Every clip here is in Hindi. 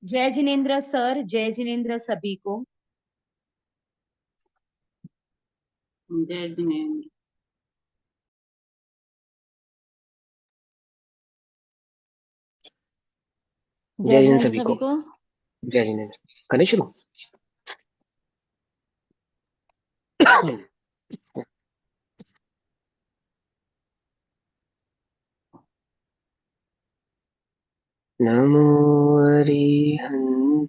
जय जिनेन्द्र सर, जय जिनेन्द्र सभी को। जय जिनेन्द्र। जय जय हिंद जिनेन्द्र सभी सभी को। को। जय जिनेन्द्र। करें शुरू। नमो अरिहन्ताणम्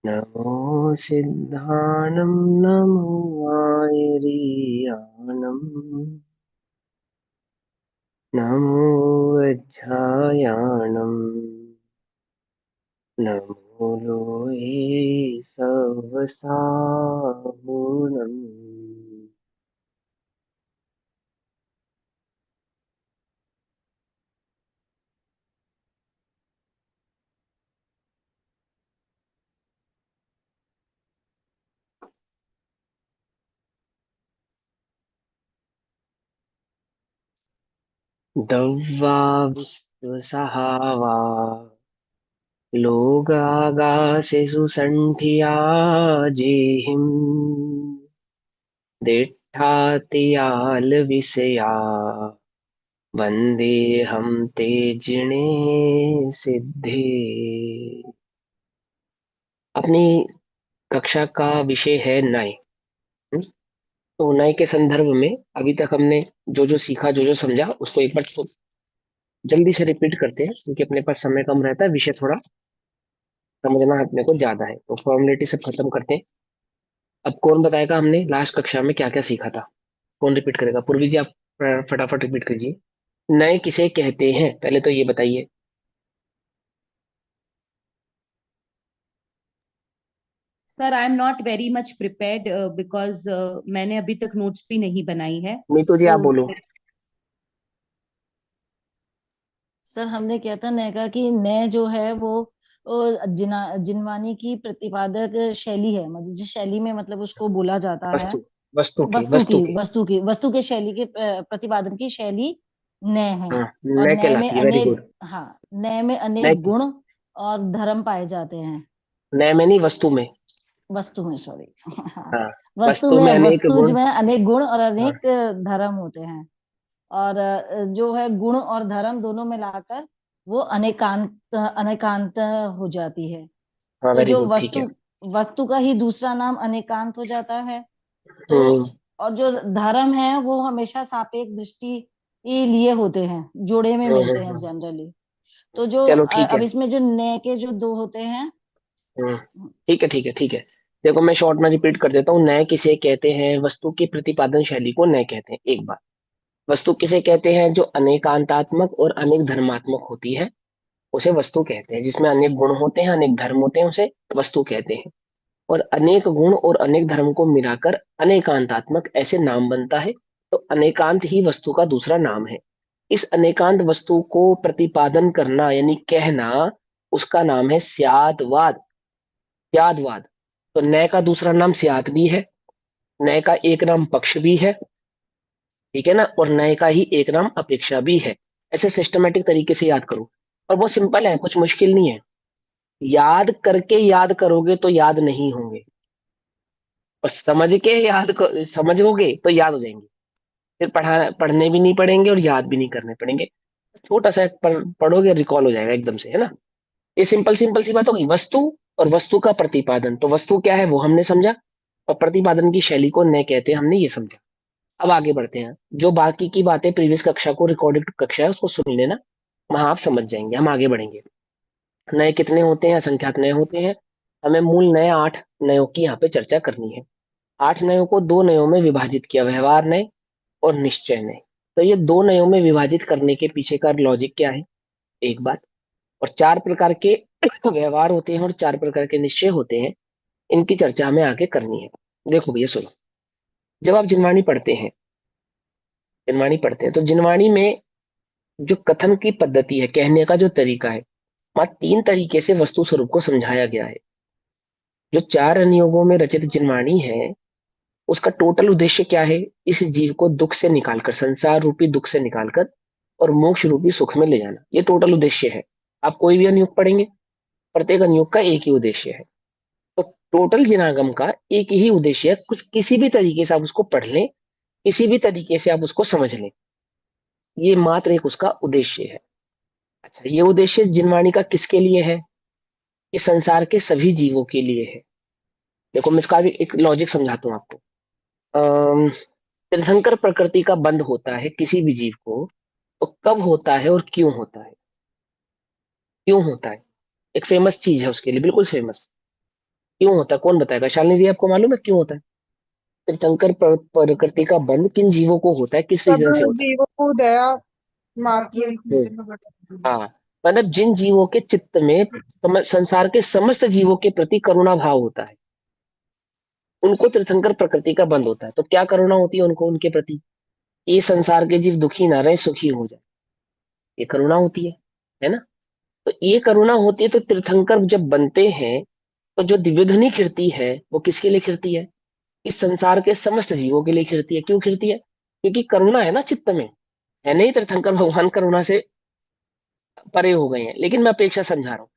नमो सिद्धाणम् नमो आयर्याणम् नमो वज्रायाणम् नमो लोहे सहस्राहुणम्। दव्वा विश्वसहावा लोगागासेषु सन्ठिया जेहिम् दिट्ठातियाल विषया वन्देऽहं ते जिणे सिद्धे। अपनी कक्षा का विषय है नय। तो नय के संदर्भ में अभी तक हमने जो जो सीखा, जो जो समझा, उसको एक बार जल्दी से रिपीट करते हैं, क्योंकि अपने पास समय कम रहता है, विषय थोड़ा समझना अपने को ज्यादा है। तो फॉर्मेलिटी सब खत्म करते हैं। अब कौन बताएगा हमने लास्ट कक्षा में क्या क्या सीखा था? कौन रिपीट करेगा? पूर्वी जी, आप फटाफट रिपीट कीजिए। नए किसे कहते हैं, पहले तो ये बताइए। Sir, I am not very much prepared because मैंने अभी तक नोट्स भी नहीं बनाई है। मीतू जी, आप तो बोलो। सर हमने क्या था नय का कि नय जो है वो जिनवानी की प्रतिपादक शैली है, मतलब जिस शैली में मतलब उसको बोला जाता है। वस्तु, वस्तु की, वस्तु वस्तु की की। वस्तु के शैली के प्रतिपादन की शैली नय है। हाँ, और नए नय में कहलाती है। वेरी अनेक, गुड। हाँ, नय में नए अनेक गुण और धर्म पाए जाते हैं। नए में नहीं, वस्तु में। वस्तु में, सॉरी। हाँ, हाँ, वस्तु वस्तु में, में अनेक वस्तु गुण। में अनेक गुण और हाँ, अनेक धर्म होते हैं। और जो है गुण और धर्म दोनों मिलाकर वो अनेकांत अनेकांत हो जाती है। हाँ, तो वेरी जो गुड, ठीक है। वस्तु का ही दूसरा नाम अनेकांत हो जाता है। तो हम्म। और जो धर्म है वो हमेशा सापेक्ष दृष्टि ही लिए होते हैं, जोड़े में मिलते हैं हम्म। जनरली। तो जो चलो ठीक अब है। इसमें जो नए के जो दो होते हैं। हम्म। ठीक है, ठीक है, ठीक है। देखो, मैं शॉर्ट में रिपीट कर देता हूँ। नए किसे कहते हैं? वस्तु की प्रतिपादन शैली को नए कहते हैं। एक बार, वस्तु किसे कहते हैं? जो अनेकांतात्मक और अनेक धर्मात्मक होती है, उसे वस्तु कहते हैं। जिसमें अनेक गुण होते हैं, अनेक धर्म होते हैं, उसे वस्तु कहते हैं। और अनेक गुण और अनेक धर्म को मिलाकर अनेकांतात्मक ऐसे नाम बनता है। तो अनेकांत ही वस्तु का दूसरा नाम है। इस अनेकांत वस्तु को प्रतिपादन करना यानी कहना, उसका नाम है स्यादवाद। स्यादवाद। तो नय का दूसरा नाम स्याद भी है, नय का एक नाम पक्ष भी है, ठीक है ना, और नय का ही एक नाम अपेक्षा भी है। ऐसे सिस्टमेटिक तरीके से याद करो। और बहुत सिंपल है, कुछ मुश्किल नहीं है। याद करके याद करोगे तो याद नहीं होंगे, और समझ के समझोगे तो याद हो जाएंगे। फिर पढ़ने भी नहीं पड़ेंगे और याद भी नहीं करने पड़ेंगे। छोटा सा पढ़ोगे, रिकॉल हो जाएगा एकदम से, है ना। ये सिंपल सिंपल सी बात होगी। वस्तु और वस्तु का प्रतिपादन, तो वस्तु क्या है वो हमने समझा, और प्रतिपादन की शैली को नय कहते हैं, हमने ये समझा। अब आगे बढ़ते हैं। जो बाकी की बातें प्रीवियस कक्षा को, रिकॉर्डेड कक्षा है, उसको सुन लेना, वहां आप समझ जाएंगे। हम आगे बढ़ेंगे। नए कितने होते हैं? असंख्यात नए होते हैं। हमें मूल नए 8 नयों की यहाँ पे चर्चा करनी है। 8 नयों को 2 नयों में विभाजित किया, व्यवहार नय और निश्चय नय। तो ये 2 नयों में विभाजित करने के पीछे का लॉजिक क्या है, एक बात। और 4 प्रकार के व्यवहार होते हैं और 4 प्रकार के निश्चय होते हैं, इनकी चर्चा हमें आगे करनी है। देखो भैया, सुनो। जब आप जिनवाणी पढ़ते हैं तो जिनवाणी में जो कथन की पद्धति है, कहने का जो तरीका है, वहां 3 तरीके से वस्तु स्वरूप को समझाया गया है। जो 4 अनुयोगों में रचित जिनवाणी है, उसका टोटल उद्देश्य क्या है? इस जीव को दुख से निकालकर, संसार रूपी दुख से निकालकर और मोक्ष रूपी सुख में ले जाना, ये टोटल उद्देश्य है। आप कोई भी अनुयुक्त पढ़ेंगे, प्रत्येक अनुयुक्त का एक ही उद्देश्य है। तो टोटल जिनागम का एक ही उद्देश्य है, कुछ किसी भी तरीके से आप उसको पढ़ लें, किसी भी तरीके से आप उसको समझ लें, ये मात्र एक उसका उद्देश्य है। अच्छा, ये उद्देश्य जिनवाणी का किसके लिए है? ये संसार के सभी जीवों के लिए है। देखो मैं इसका भी एक लॉजिक समझाता हूँ आपको। अम, तीर्थंकर प्रकृति का बंध होता है किसी भी जीव को, तो कब होता है और क्यों होता है? क्यों होता है? एक फेमस चीज है उसके लिए, बिल्कुल फेमस। क्यों होता है कौन बताएगा? शालिनी दी, आपको मालूम है क्यों होता है? तीर्थंकर प्रकृति का बंध किन जीवों को होता है, किस सब रीजन से होता है? जीवों को दया मात्र हाँ, मतलब जिन जीवों के चित्त में संसार के समस्त जीवों के प्रति करुणा भाव होता है, उनको तीर्थंकर प्रकृति का बंध होता है। तो क्या करुणा होती है उनको उनके प्रति? ये संसार के जीव दुखी ना रहे, सुखी हो जाए, ये करुणा होती है ना? तो ये करुणा होती है। तो तीर्थंकर जब बनते हैं, तो जो दिव्यध्वनि खिड़ती है वो किसके लिए खिड़ती है? इस संसार के समस्त जीवों के लिए खिड़ती है। क्यों खिड़ती है? क्योंकि करुणा है ना चित्त में, है नहीं? तीर्थंकर भगवान करुणा से परे हो गए हैं, लेकिन मैं अपेक्षा समझा रहा हूँ।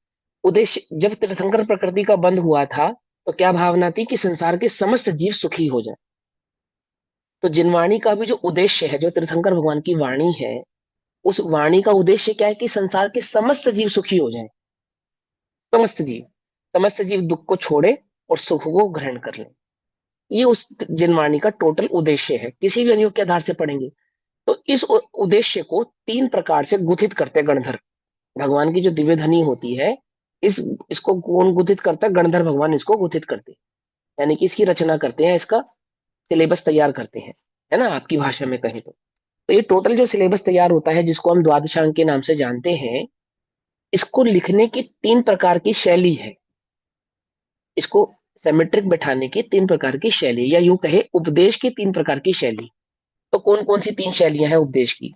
उद्देश्य जब तीर्थंकर प्रकृति का बंध हुआ था, तो क्या भावना थी? कि संसार के समस्त जीव सुखी हो जाए। तो जिनवाणी का भी जो उद्देश्य है, जो तीर्थंकर भगवान की वाणी है, उस वाणी का उद्देश्य क्या है? कि संसार के समस्त जीव सुखी हो जाएं। समस्त जीव, समस्त जीव दुख को छोड़े और सुख को ग्रहण कर लें। ये उस जिनवाणी का टोटल उद्देश्य है। किसी भी अनुयोग के आधार से पढ़ेंगे तो इस उद्देश्य को तीन प्रकार से गुथित करते हैं गणधर। भगवान की जो दिव्य ध्वनि होती है, इसको कौन गुथित करता है? गणधर भगवान इसको गुथित करते हैं, यानी कि इसकी रचना करते हैं, इसका सिलेबस तैयार करते हैं, है ना, आपकी भाषा में कहें तो ये टोटल जो सिलेबस तैयार होता है, जिसको हम द्वादशांक के नाम से जानते हैं, इसको लिखने की तीन प्रकार की शैली है। इसको सेमेट्रिक बैठाने की तीन प्रकार की शैली, या यूं कहे उपदेश की तीन प्रकार की शैली। तो कौन कौन सी तीन शैलियां हैं उपदेश की?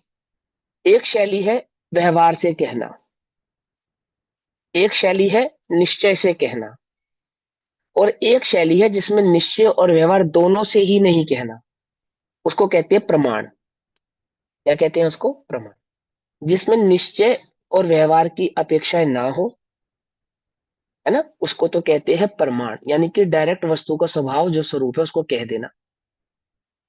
एक शैली है व्यवहार से कहना, एक शैली है निश्चय से कहना, और एक शैली है जिसमें निश्चय और व्यवहार दोनों से ही नहीं कहना, उसको कहते हैं प्रमाण। क्या कहते हैं उसको? प्रमाण। जिसमें निश्चय और व्यवहार की अपेक्षाएं ना हो, है ना, उसको तो कहते हैं प्रमाण, यानी कि डायरेक्ट वस्तु का स्वभाव जो स्वरूप है उसको कह देना।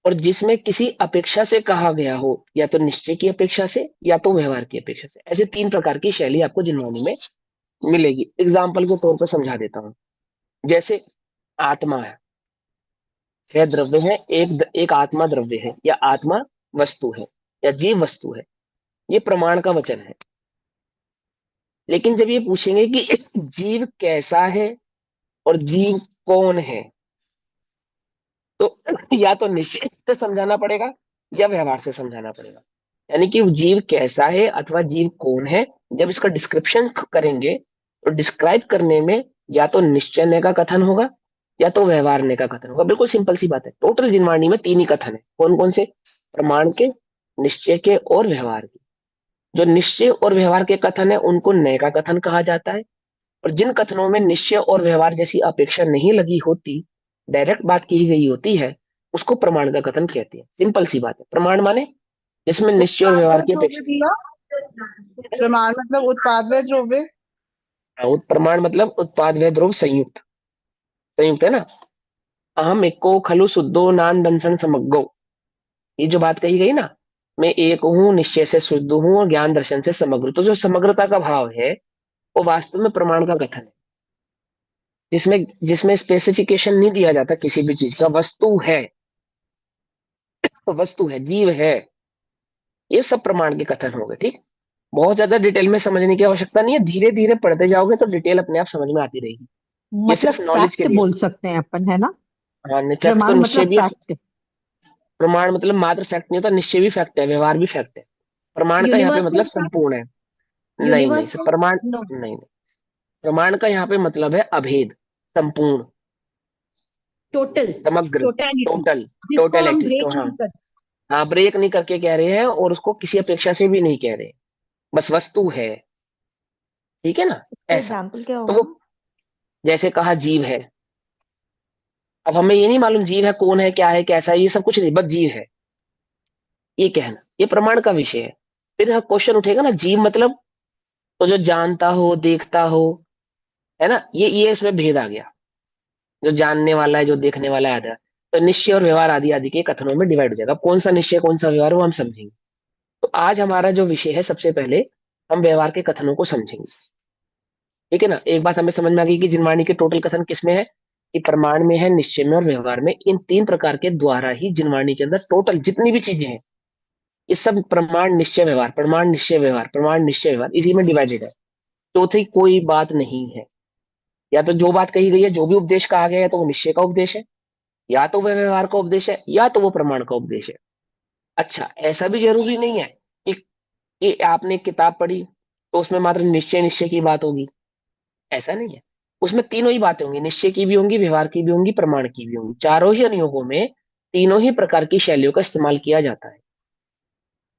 और जिसमें किसी अपेक्षा से कहा गया हो, या तो निश्चय की अपेक्षा से या तो व्यवहार की अपेक्षा से। ऐसे तीन प्रकार की शैली आपको जिनवाणी में मिलेगी। एग्जाम्पल के तौर पर समझा देता हूं। जैसे आत्मा है, यह द्रव्य है, एक आत्मा द्रव्य है, या आत्मा वस्तु है, या जीव वस्तु है, ये प्रमाण का वचन है। लेकिन जब ये पूछेंगे कि इस जीव कैसा है और जीव कौन है, तो या तो निश्चय से समझाना पड़ेगा या व्यवहार से समझाना पड़ेगा। यानी कि जीव कैसा है अथवा जीव कौन है, जब इसका डिस्क्रिप्शन करेंगे तो डिस्क्राइब करने में या तो निश्चय ने का कथन होगा या तो व्यवहार ने का कथन होगा। बिल्कुल सिंपल सी बात है। टोटल जिनवाणी में तीन ही कथन है। कौन कौन से? प्रमाण के, निश्चय के और व्यवहार के। जो निश्चय और व्यवहार के कथन है उनको नय का कथन कहा जाता है, और जिन कथनों में निश्चय और व्यवहार जैसी अपेक्षा नहीं लगी होती, डायरेक्ट बात की गई होती है, उसको प्रमाण का कथन कहते हैं। सिंपल सी बात है। प्रमाण माने जिसमें निश्चय और व्यवहार की द्रव्य अपेक्षा। दिया। प्रमाण मतलब उत्पाद व द्रव्य। प्रमाण मतलब उत्पाद व द्रव्य संयुक्त, संयुक्त है ना। अहम एको खलु शुद्धो नान दंसन समग्गो, ये जो बात कही गई ना, मैं एक हूँ, निश्चय से शुद्ध हूँ और ज्ञान दर्शन से समग्र। तो जो समग्रता का भाव है वो वास्तव में प्रमाण का कथन है, जिसमें जिसमें स्पेसिफिकेशन नहीं दिया जाता किसी भी चीज का। वस्तु है तो वस्तु है, जीव है, ये सब प्रमाण के कथन हो गए। ठीक, बहुत ज्यादा डिटेल में समझने की आवश्यकता नहीं है। धीरे धीरे पढ़ते जाओगे तो डिटेल अपने आप समझ में आती रहेगी। ये मतलब सिर्फ नॉलेज के फैक्ट लिए। बोल सकते हैं अपन, है ना? हाँ, फैक्ट तो प्रमाण निश्चय मतलब भी है। फैक्ट। प्रमाण मतलब मात्र फैक्ट नहीं होता, निश्चय भी फैक्ट है, व्यवहार भी फैक्ट है। प्रमाण का यहाँ पे मतलब यूनिवर्सल सर, संपूर्ण है। नहीं नहीं सर, यूनिवर्सल। प्रमाण नो, नहीं नहीं, प्रमाण का यहाँ पे मतलब है अभेद, संपूर्ण, टोटल, समग्र, टोटलिटी, टोटल, जिसको हम टोटलिटी। तो ब्रेक हाँ, नहीं कर सकते। हाँ ब्रेक नहीं करके कह रहे हैं, और उसको किसी अपेक्षा से भी नहीं कह रहे, बस वस्तु है। ठीक है ना? इसका ऐसा। एग्जाम्पल क्या तो होगा? वो जैसे कहा जीव है, अब हमें ये नहीं मालूम जीव है कौन है, क्या है, कैसा है, ये सब कुछ नहीं, बस जीव है, ये कहना, ये प्रमाण का विषय है। फिर क्वेश्चन उठेगा ना, जीव मतलब तो जो जानता हो, देखता हो, है ना, ये इसमें भेद आ गया। जो जानने वाला है, जो देखने वाला है, आदि। तो निश्चय और व्यवहार आदि आदि के कथनों में डिवाइड हो जाएगा। अब कौन सा निश्चय कौन सा व्यवहार वो हम समझेंगे। तो आज हमारा जो विषय है, सबसे पहले हम व्यवहार के कथनों को समझेंगे। ठीक है ना। एक बात हमें समझ में आ गई कि जिनवाणी के टोटल कथन किसमें है, कि प्रमाण में है, निश्चय में और व्यवहार में। इन तीन प्रकार के द्वारा ही जिनवाणी के अंदर टोटल जितनी भी चीजें हैं, ये सब प्रमाण निश्चय व्यवहार, प्रमाण निश्चय व्यवहार, प्रमाण निश्चय व्यवहार, इसी में डिवाइडेड है। चौथी कोई बात नहीं है। या तो जो बात कही गई है, जो भी उपदेश कहा गया है, तो वो निश्चय का उपदेश है, या तो वह व्यवहार का उपदेश है, या तो वो प्रमाण का उपदेश है। अच्छा, ऐसा भी जरूरी नहीं है कि आपने एक किताब पढ़ी तो उसमें मात्र निश्चय निश्चय की बात होगी। ऐसा नहीं है। उसमें तीनों ही बातें होंगी, निश्चय की भी होंगी, व्यवहार की भी होंगी, प्रमाण की भी होंगी। चारों ही अनुयोगों में तीनों ही प्रकार की शैलियों का इस्तेमाल किया जाता है।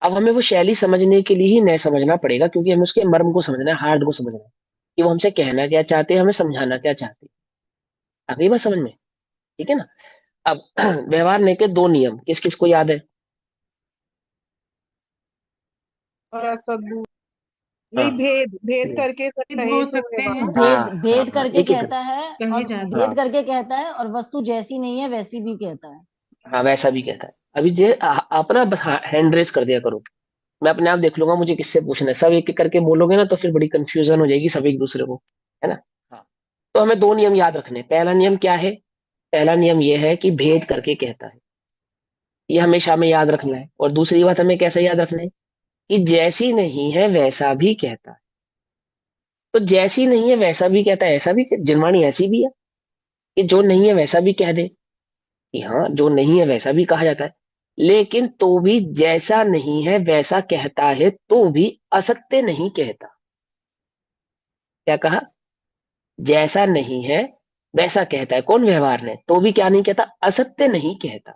अब हमें वो शैली समझने के लिए ही नए समझना पड़ेगा, क्योंकि हमें उसके मर्म को समझना है, हार्ड को समझना है, कि वो हमसे कहना क्या चाहते हैं, हमें समझाना क्या चाहते हैं। अभी बात समझ में, ठीक है ना। अब व्यवहार ने के दो नियम किस किस को याद है। और असद्बुद्ध, नहीं, हाँ, भेद भेद करके सब भेद कहे हो सो सकते व्यवहार। हैं, भेद हाँ, हाँ, भेद हाँ, करके एक एक कहता है, कहे और जाते हाँ, भेद करके कहता है और वस्तु जैसी नहीं है वैसी भी कहता है। हाँ, वैसा भी कहता है। अभी जे आप ना बस हैंड रेस कर दिया करो, मैं अपने आप देख लूंगा मुझे किससे पूछना है। सब एक एक करके बोलोगे ना तो फिर बड़ी कंफ्यूजन हो जाएगी सब एक दूसरे को, है ना। हाँ, तो हमें दो नियम याद रखने हैं। पहला नियम क्या है, पहला नियम ये है कि भेद करके कहता है, ये हमेशा हमें याद रखना है। और दूसरी बात हमें कैसे याद रखना है, कि जैसी नहीं है वैसा भी कहता है। तो जैसी नहीं है वैसा भी कहता है, ऐसा भी जिनवाणी ऐसी भी है कि जो नहीं है वैसा भी कह दे, कि हाँ जो नहीं है वैसा भी कहा जाता है। लेकिन तो भी जैसा नहीं है वैसा कहता है तो भी असत्य नहीं कहता। क्या कहा, जैसा नहीं है वैसा कहता है कौन, व्यवहार ने, तो भी क्या नहीं कहता, असत्य नहीं कहता।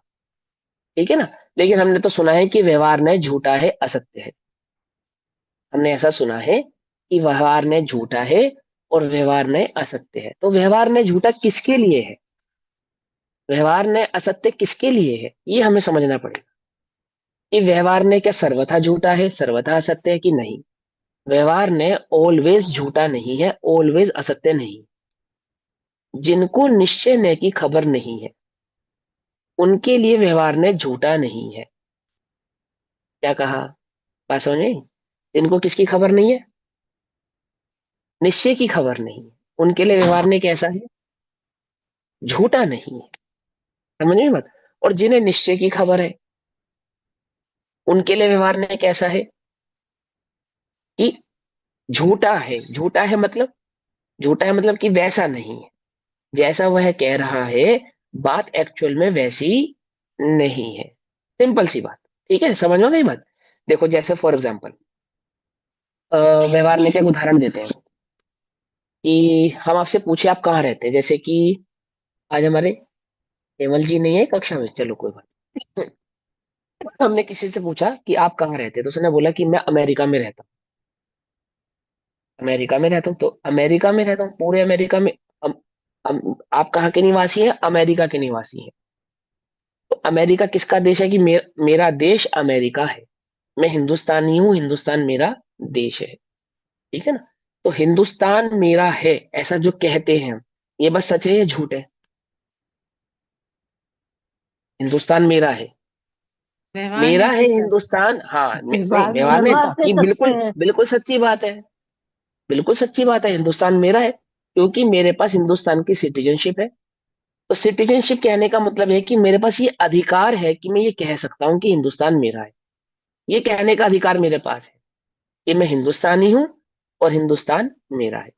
ठीक है ना। लेकिन हमने तो सुना है कि व्यवहार ने झूठा है, असत्य है। हमने ऐसा सुना है कि व्यवहार ने झूठा है और व्यवहार ने असत्य है। तो व्यवहार ने झूठा किसके लिए है, व्यवहार ने असत्य किसके लिए है, ये हमें समझना पड़ेगा। कि व्यवहार ने क्या सर्वथा झूठा है, सर्वथा असत्य है, कि नहीं, व्यवहार ने ऑलवेज झूठा नहीं है, ऑलवेज असत्य नहीं। जिनको निश्चय ने की खबर नहीं है उनके लिए व्यवहार ने झूठा नहीं है। क्या कहा, बात समझ में आई? जिनको किसकी खबर नहीं है, निश्चय की खबर नहीं है, उनके लिए व्यवहार ने कैसा है, झूठा नहीं है। समझ में बात। और जिन्हें निश्चय की खबर है उनके लिए व्यवहार ने कैसा है, कि झूठा है। झूठा है मतलब, झूठा है मतलब कि वैसा नहीं है, जैसा वह कह रहा है बात एक्चुअल में वैसी नहीं है। सिंपल सी बात। ठीक है, समझ में गई बात। देखो जैसे फॉर एग्जाम्पल व्यवहार लेके एक उदाहरण देते हैं, कि हम आपसे पूछे आप कहाँ रहते हैं। जैसे कि आज हमारे हेमल जी नहीं है कक्षा में, चलो कोई बात नहीं। हमने किसी से पूछा कि आप कहाँ रहते हैं, तो उसने बोला कि मैं अमेरिका में रहता हूँ। अमेरिका में रहता हूँ, तो अमेरिका में रहता हूँ, पूरे अमेरिका में। आप कहाँ के निवासी हैं, अमेरिका के निवासी हैं। तो अमेरिका किसका देश है, कि मेरा देश अमेरिका है। मैं हिंदुस्तानी हूँ, हिंदुस्तान मेरा देश है। ठीक है ना। तो हिंदुस्तान मेरा है ऐसा जो कहते हैं हम, ये बस सच है या झूठ है, हिंदुस्तान मेरा है, व्यवहार मेरा ने है से सच। हिंदुस्तान। हाँ, नहीं, व्यवहार व्यवहार नहीं, व्यवहार से ये सत्य बिल्कुल है। बिल्कुल सच्ची बात है, बिल्कुल सच्ची बात है, हिंदुस्तान मेरा है, क्योंकि मेरे पास हिंदुस्तान की सिटीजनशिप है। तो सिटीजनशिप कहने का मतलब है कि मेरे पास ये अधिकार है कि मैं ये कह सकता हूँ कि हिंदुस्तान मेरा है। ये कहने का अधिकार मेरे पास है कि मैं हिंदुस्तानी हूँ और हिंदुस्तान मेरा है।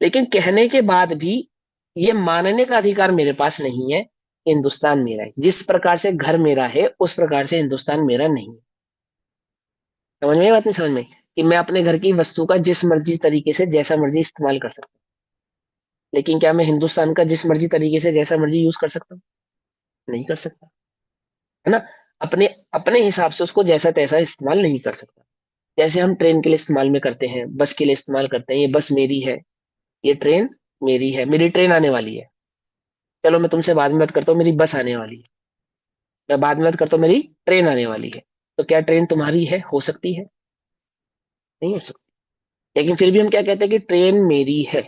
लेकिन कहने के बाद भी ये मानने का अधिकार मेरे पास नहीं है कि हिंदुस्तान मेरा है। जिस प्रकार से घर मेरा है उस प्रकार से हिंदुस्तान मेरा नहीं है। समझ में आई बात, नहीं समझ में आई? कि मैं अपने घर की वस्तु का जिस मर्जी तरीके से जैसा मर्जी इस्तेमाल कर सकता हूँ, लेकिन क्या मैं हिंदुस्तान का जिस मर्जी तरीके से जैसा मर्जी यूज कर सकता हूँ, नहीं कर सकता, है ना। अपने अपने हिसाब से उसको जैसा तैसा इस्तेमाल नहीं कर सकता। जैसे हम ट्रेन के लिए इस्तेमाल में करते हैं, बस के लिए इस्तेमाल करते हैं, ये बस मेरी है, ये ट्रेन मेरी है, मेरी ट्रेन आने वाली है। चलो मैं तुमसे बाद में बात करता हूँ, मेरी बस आने वाली है। मैं बाद में बात करता हूँ, मेरी ट्रेन आने वाली है। तो क्या ट्रेन तुम्हारी है, हो सकती है, नहीं हो सकती। लेकिन फिर भी हम क्या कहते हैं कि ट्रेन मेरी है।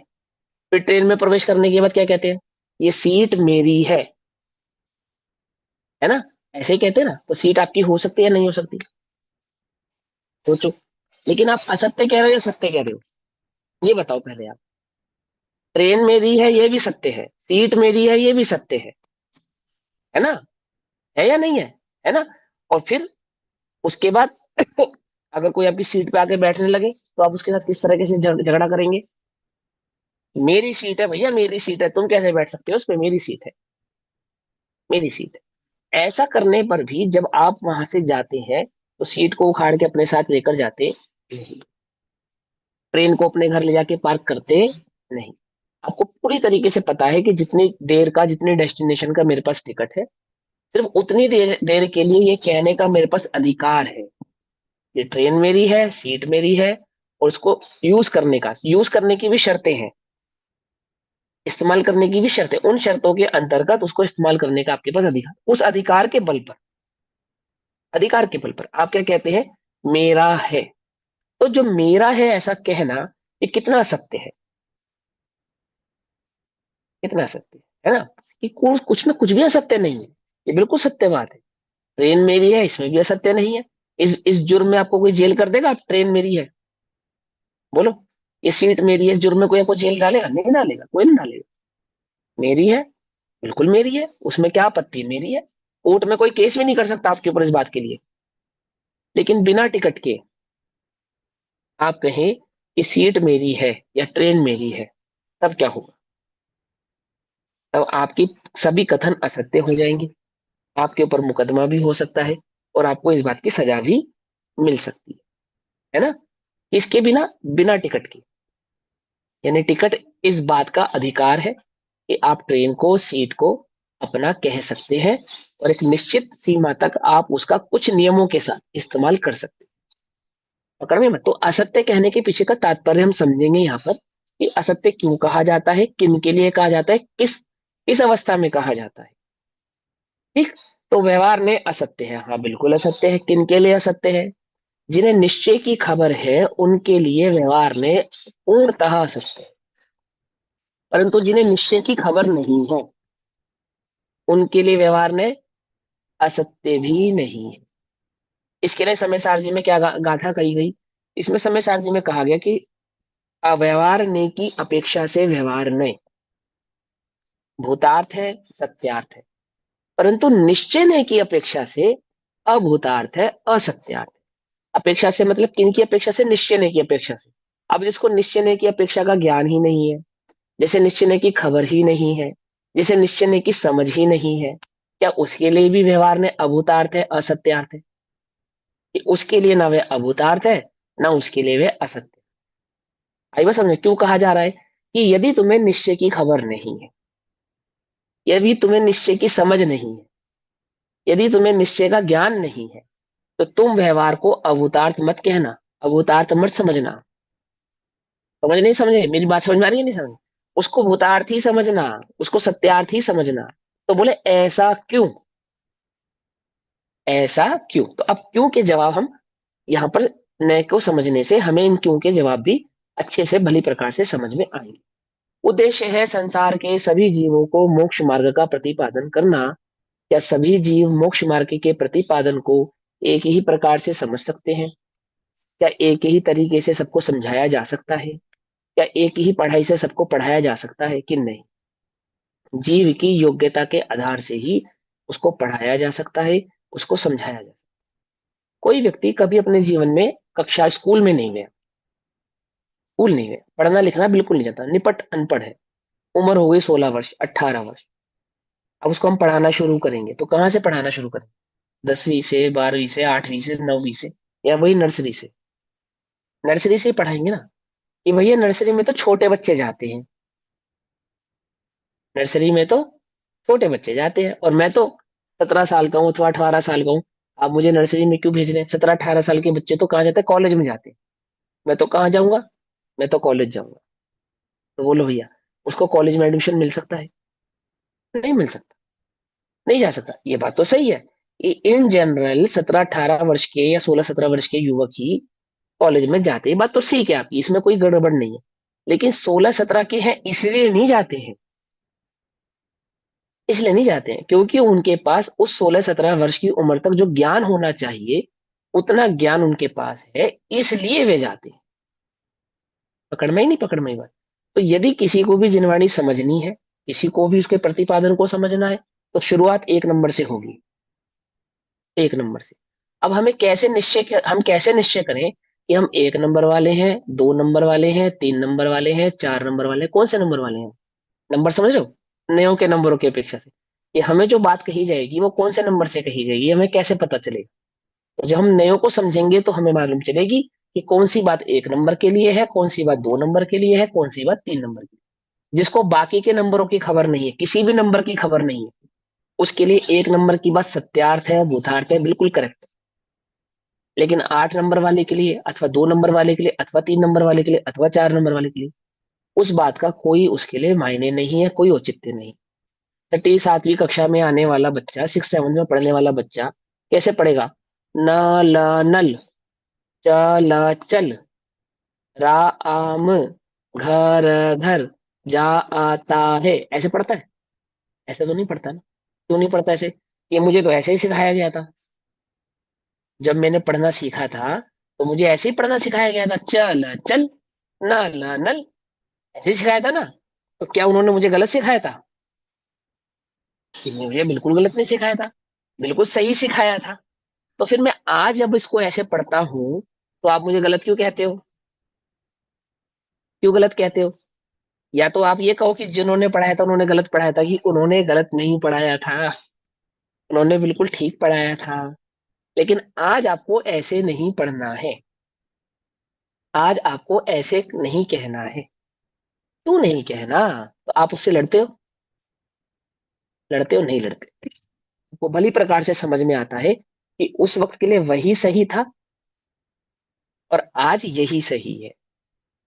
फिर ट्रेन में प्रवेश करने के बाद क्या कहते हैं, ये सीट मेरी है ना, ऐसे ही कहते हैं ना। तो सीट आपकी हो सकती है या नहीं हो सकती, सोचो। लेकिन आप असत्य कह रहे हो या सत्य कह रहे हो, ये बताओ पहले आप। ट्रेन मेरी है ये भी सत्य है, सीट मेरी है ये भी सत्य है ना, है या नहीं है ना। और फिर उसके बाद अगर कोई आपकी सीट पे आके बैठने लगे तो आप उसके साथ किस तरह से झगड़ा करेंगे। मेरी सीट है भैया, मेरी सीट है, तुम कैसे बैठ सकते हो उस पे, मेरी सीट है, मेरी सीट है। ऐसा करने पर भी जब आप वहां से जाते हैं तो सीट को उखाड़ के अपने साथ लेकर जाते नहीं, ट्रेन को अपने घर ले जाके पार्क करते नहीं। आपको पूरी तरीके से पता है कि जितनी देर का, जितने डेस्टिनेशन का मेरे पास टिकट है, सिर्फ उतनी देर देर के लिए ये कहने का मेरे पास अधिकार है, ये ट्रेन मेरी है, सीट मेरी है। और उसको यूज करने की भी शर्तें हैं, इस्तेमाल करने की भी शर्तें, उन शर्तों के अंतर्गत उसको इस्तेमाल करने का आपके पास अधिकार, उस अधिकार के बल पर आप क्या कहते हैं, मेरा है। तो जो मेरा है ऐसा कहना, ये कितना असत्य है, कितना असत्य है ना। कि कुछ में कुछ भी असत्य नहीं है, ये बिल्कुल सत्य बात है। ट्रेन मेरी है, इसमें भी असत्य नहीं है। इस जुर्म में आपको कोई जेल कर देगा, आप ट्रेन मेरी है बोलो। ये सीट मेरी है, इस जुर्म में कोई आपको जेल डालेगा, नहीं डालेगा, कोई नहीं डालेगा। मेरी है, बिल्कुल मेरी है, उसमें क्या आपत्ति, मेरी है। कोर्ट में कोई केस भी नहीं कर सकता आपके ऊपर इस बात के लिए। लेकिन बिना टिकट के आप कहें कि सीट मेरी है या ट्रेन मेरी है, तब क्या होगा, तब आपकी सभी कथन असत्य हो जाएंगे, आपके ऊपर मुकदमा भी हो सकता है, और आपको इस बात की सजा भी मिल सकती है ना। इसके बिना, बिना टिकट के, यानी टिकट इस बात का अधिकार है कि आप ट्रेन को, सीट को अपना कह सकते हैं, और एक निश्चित सीमा तक आप उसका कुछ नियमों के साथ इस्तेमाल कर सकते हैं। पकड़ में मत। तो असत्य कहने के पीछे का तात्पर्य हम समझेंगे यहाँ पर, कि असत्य क्यों कहा जाता है, किन के लिए कहा जाता है, किस अवस्था में कहा जाता है। ठीक। तो व्यवहार में असत्य है, हाँ बिल्कुल असत्य है। किन के लिए असत्य है, जिन्हें निश्चय की खबर है उनके लिए व्यवहार में पूर्णतः असत्य है। परंतु जिन्हें निश्चय की खबर नहीं है उनके लिए व्यवहार में असत्य भी नहीं है। इसके लिए समय सारणी में क्या गाथा कही गई, इसमें समय सारणी में कहा गया कि अव्यवहार ने की अपेक्षा से व्यवहार ने भूतार्थ है, सत्यार्थ है, परंतु निश्चय ने की अपेक्षा से अभूतार्थ है, असत्यार्थ है। अपेक्षा से मतलब किन की अपेक्षा से, निश्चय ने की अपेक्षा से। अब जिसको निश्चय ने की अपेक्षा का ज्ञान ही नहीं है, जैसे निश्चय ने की खबर ही नहीं है, जैसे निश्चय ने की समझ ही नहीं है, क्या उसके लिए भी व्यवहार में अभूतार्थ है, असत्यार्थ है। कि उसके लिए ना वे अभूतार्थ है, ना उसके लिए वे असत्य। आई बात समझे क्यों कहा जा रहा है, कि यदि तुम्हें निश्चय की खबर नहीं है, यदि तुम्हें निश्चय की समझ नहीं है, यदि तुम्हें निश्चय का ज्ञान नहीं है, तो तुम व्यवहार को अभूतार्थ मत कहना, अभूतार्थ मत समझना। समझ नहीं, समझे मेरी बात, समझ में आ रही है नहीं समझ, उसको भूतार्थ ही समझना, उसको सत्यार्थ ही समझना। तो बोले ऐसा क्यों, ऐसा क्यों। तो अब क्यों के जवाब हम यहाँ पर, नए को समझने से हमें इन क्यों के जवाब भी अच्छे से भली प्रकार से समझ में आएंगे। उद्देश्य है संसार के सभी जीवों को मोक्ष मार्ग का प्रतिपादन करना। क्या सभी जीव मोक्ष मार्ग के प्रतिपादन को एक ही प्रकार से समझ सकते हैं, क्या एक ही तरीके से सबको समझाया जा सकता है, क्या एक ही पढ़ाई से सबको पढ़ाया जा सकता है कि नहीं। जीव की योग्यता के आधार से ही उसको पढ़ाया जा सकता है, उसको समझाया जा सकता है। कोई व्यक्ति कभी अपने जीवन में कक्षा, स्कूल में नहीं गया, स्कूल नहीं गया, पढ़ना लिखना बिल्कुल नहीं जानता, निपट अनपढ़ है, उम्र हो गई 16 वर्ष, 18 वर्ष। अब उसको हम पढ़ाना शुरू करेंगे तो कहाँ से पढ़ाना शुरू करेंगे, 10वीं से, 12वीं से, 8वीं से, 9वीं से, या वही नर्सरी से, नर्सरी से ही पढ़ाएंगे ना। कि भैया नर्सरी में तो छोटे बच्चे जाते हैं, नर्सरी में तो छोटे बच्चे जाते हैं, और मैं तो 17 साल का हूँ अथवा 18 साल का हूँ। आप मुझे नर्सरी में क्यों भेज रहे हैं, 17-18 साल के बच्चे तो कहाँ जाते हैं, कॉलेज में जाते हैं। मैं तो कहाँ जाऊंगा, मैं तो कॉलेज जाऊंगा। तो बोलो भैया, उसको कॉलेज में एडमिशन मिल सकता है, नहीं मिल सकता, नहीं जा सकता। ये बात तो सही है। इन जनरल 17-18 वर्ष के या 16-17 वर्ष के युवक ही कॉलेज में जाते हैं, ये बात तो ठीक है आपकी, इसमें कोई गड़बड़ नहीं है। लेकिन 16-17 के हैं इसलिए नहीं जाते हैं, इसलिए नहीं जाते हैं क्योंकि उनके पास उस 16-17 वर्ष की उम्र तक जो ज्ञान होना चाहिए उतना ज्ञान उनके पास है, इसलिए वे जाते हैं। पकड़ में ही नहीं, पकड़ में ही बात। तो यदि किसी को भी जिनवाणी समझनी है, किसी को भी उसके प्रतिपादन को समझना है, तो शुरुआत 1 नंबर से होगी, 1 नंबर से। अब हम कैसे निश्चय करें कि हम 1 नंबर वाले हैं, 2 नंबर वाले हैं, 3 नंबर वाले हैं, 4 नंबर वाले हैं, कौन से नंबर वाले हैं? नंबर समझ रहे हो, नयों के नंबरों की अपेक्षा से कि हमें जो बात कही जाएगी वो कौन से नंबर से कही जाएगी, हमें कैसे पता चलेगा? तो जब हम नयों को समझेंगे तो हमें मालूम चलेगी कि कौन सी बात 1 नंबर के लिए है, कौन सी बात 2 नंबर के लिए है, कौन सी बात 3 नंबर के लिए। जिसको बाकी के नंबरों की खबर नहीं है, किसी भी नंबर की खबर नहीं है, उसके लिए 1 नंबर की बात सत्यार्थ है, बोधार्थ है, बिल्कुल करेक्ट। लेकिन 8 नंबर वाले के लिए, अथवा 2 नंबर वाले के लिए, अथवा 3 नंबर वाले के लिए, अथवा 4 नंबर वाले के लिए, उस बात का कोई उसके लिए मायने नहीं है, कोई औचित्य नहीं। छठी 7वीं कक्षा में आने वाला बच्चा, 6-7 में पढ़ने वाला बच्चा कैसे पढ़ेगा? न ल नल, च ल चल, रा आम, घर घर, जा आता है, ऐसे पढ़ता है? ऐसे तो नहीं पढ़ता ना। क्यों नहीं पढ़ता ऐसे? ये मुझे तो ऐसे ही सिखाया गया था। जब मैंने पढ़ना सीखा था तो मुझे ऐसे ही पढ़ना सिखाया गया था, चल चल, न ल नल, ऐसे ही सिखाया था ना। तो क्या उन्होंने मुझे गलत सिखाया था? मुझे बिल्कुल गलत नहीं सिखाया था, बिल्कुल सही सिखाया था। तो फिर मैं आज जब इसको ऐसे पढ़ता हूं तो आप मुझे गलत क्यों कहते हो? क्यों गलत कहते हो? या तो आप ये कहो कि जिन्होंने पढ़ाया था उन्होंने गलत पढ़ाया था, कि उन्होंने गलत नहीं पढ़ाया था, उन्होंने बिल्कुल ठीक पढ़ाया था। लेकिन आज आपको ऐसे नहीं पढ़ना है, आज आपको ऐसे नहीं कहना है। क्यों नहीं कहना? तो आप उससे लड़ते हो? लड़ते हो? नहीं लड़ते। वो भली प्रकार से समझ में आता है कि उस वक्त के लिए वही सही था और आज यही सही है।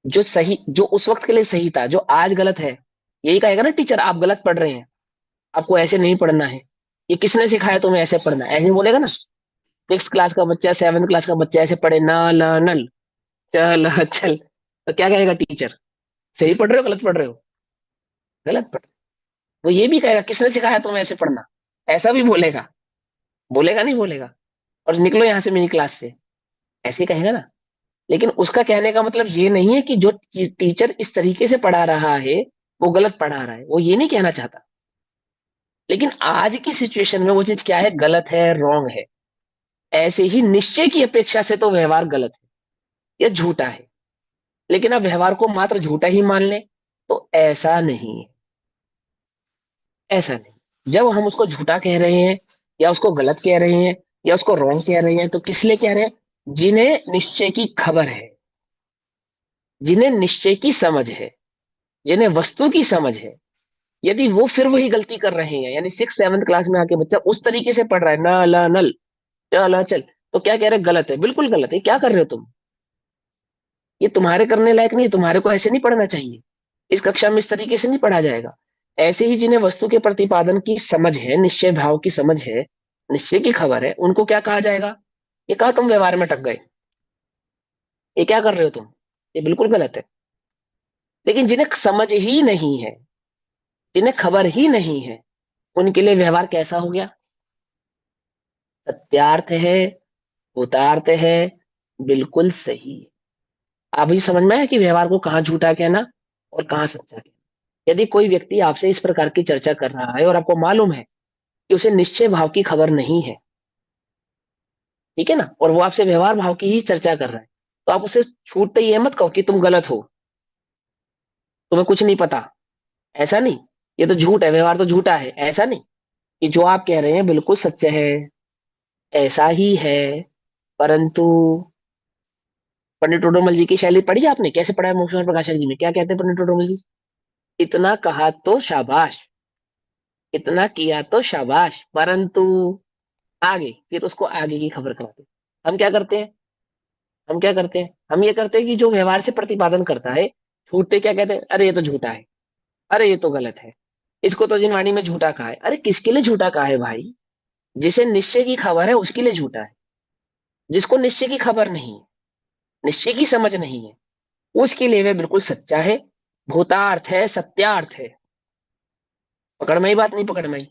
जो सही, जो उस वक्त के लिए सही था, जो आज गलत है, यही कहेगा ना टीचर आप गलत पढ़ रहे हैं, आपको ऐसे नहीं पढ़ना है, ये किसने सिखाया तुम्हें ऐसे पढ़ना है, ऐसे बोलेगा ना। 6th क्लास का बच्चा, 7th क्लास का बच्चा ऐसे पढ़े, ना ला नल, चल चल, तो क्या कहेगा टीचर? सही पढ़ रहे हो, गलत पढ़ रहे हो? गलत पढ़ रहे हो। वो ये भी कहेगा किसने सिखाया तुम्हें ऐसे पढ़ना, ऐसा भी बोलेगा। बोलेगा नहीं बोलेगा? और निकलो यहाँ से मेरी क्लास से, ऐसे ही कहेगा ना। लेकिन उसका कहने का मतलब ये नहीं है कि जो टीचर इस तरीके से पढ़ा रहा है वो गलत पढ़ा रहा है, वो ये नहीं कहना चाहता। लेकिन आज की सिचुएशन में वो चीज क्या है? गलत है, रॉन्ग है। ऐसे ही निश्चय की अपेक्षा से तो व्यवहार गलत है या झूठा है, लेकिन अब व्यवहार को मात्र झूठा ही मान ले तो ऐसा नहीं है। ऐसा नहीं। जब हम उसको झूठा कह रहे हैं या उसको गलत कह रहे हैं या उसको रॉन्ग कह रहे हैं तो किस लिए कह रहे हैं? जिन्हें निश्चय की खबर है, जिन्हें निश्चय की समझ है, जिन्हें वस्तु की समझ है, यदि वो फिर वही गलती कर रहे हैं, यानी 6th-7th क्लास में आके बच्चा उस तरीके से पढ़ रहा है, ना ला नल, चल चल, तो क्या कह रहे हैं? गलत है, बिल्कुल गलत है। क्या कर रहे हो तुम? ये तुम्हारे करने लायक नहीं है, तुम्हारे को ऐसे नहीं पढ़ना चाहिए। इस कक्षा में इस तरीके से नहीं पढ़ा जाएगा। ऐसे ही जिन्हें वस्तु के प्रतिपादन की समझ है, निश्चय भाव की समझ है, निश्चय की खबर है, उनको क्या कहा जाएगा? ये कहा तुम व्यवहार में टक गए, ये क्या कर रहे हो तुम, ये बिल्कुल गलत है। लेकिन जिन्हें समझ ही नहीं है, जिन्हें खबर ही नहीं है, उनके लिए व्यवहार कैसा हो गया? सत्यार्थ है, उतार्थ है, बिल्कुल सही। अभी समझ में आया कि व्यवहार को कहाँ झूठा कहना और कहाँ सच्चा कहना। यदि कोई व्यक्ति आपसे इस प्रकार की चर्चा कर रहा है और आपको मालूम है कि उसे निश्चय भाव की खबर नहीं है, ठीक है ना, और वो आपसे व्यवहार भाव की ही चर्चा कर रहा है, तो आप उसे छूटते ही ये मत कहो कि तुम गलत हो, तुम्हें कुछ नहीं पता। ऐसा नहीं, ये तो झूठ है, व्यवहार तो झूठा है, ऐसा नहीं। कि जो आप कह रहे हैं बिल्कुल सत्य है, ऐसा ही है। परंतु पंडित टोडरमल जी की शैली पढ़ी है आपने? कैसे पढ़ा है मोक्ष प्रकाशक जी में? क्या कहते हैं पंडित टोडरमल जी? इतना कहा तो शाबाश, इतना किया तो शाबाश, परंतु आगे, फिर उसको आगे की खबर कराते। हम क्या करते हैं? हम क्या करते हैं? हम ये करते हैं कि जो व्यवहार से प्रतिपादन करता है, झूठे क्या कहते हैं? अरे ये तो झूठा है, अरे ये तो गलत है, इसको तो जिनवाणी में झूठा कहा है। अरे किसके लिए झूठा कहा है भाई? जिसे निश्चय की खबर है उसके लिए झूठा है। जिसको निश्चय की खबर नहीं है निश्चय की समझ नहीं है, उसके लिए वह बिल्कुल सच्चा है, भूतार्थ है, सत्यार्थ है। पकड़ में आई बात, नहीं पकड़ में आई?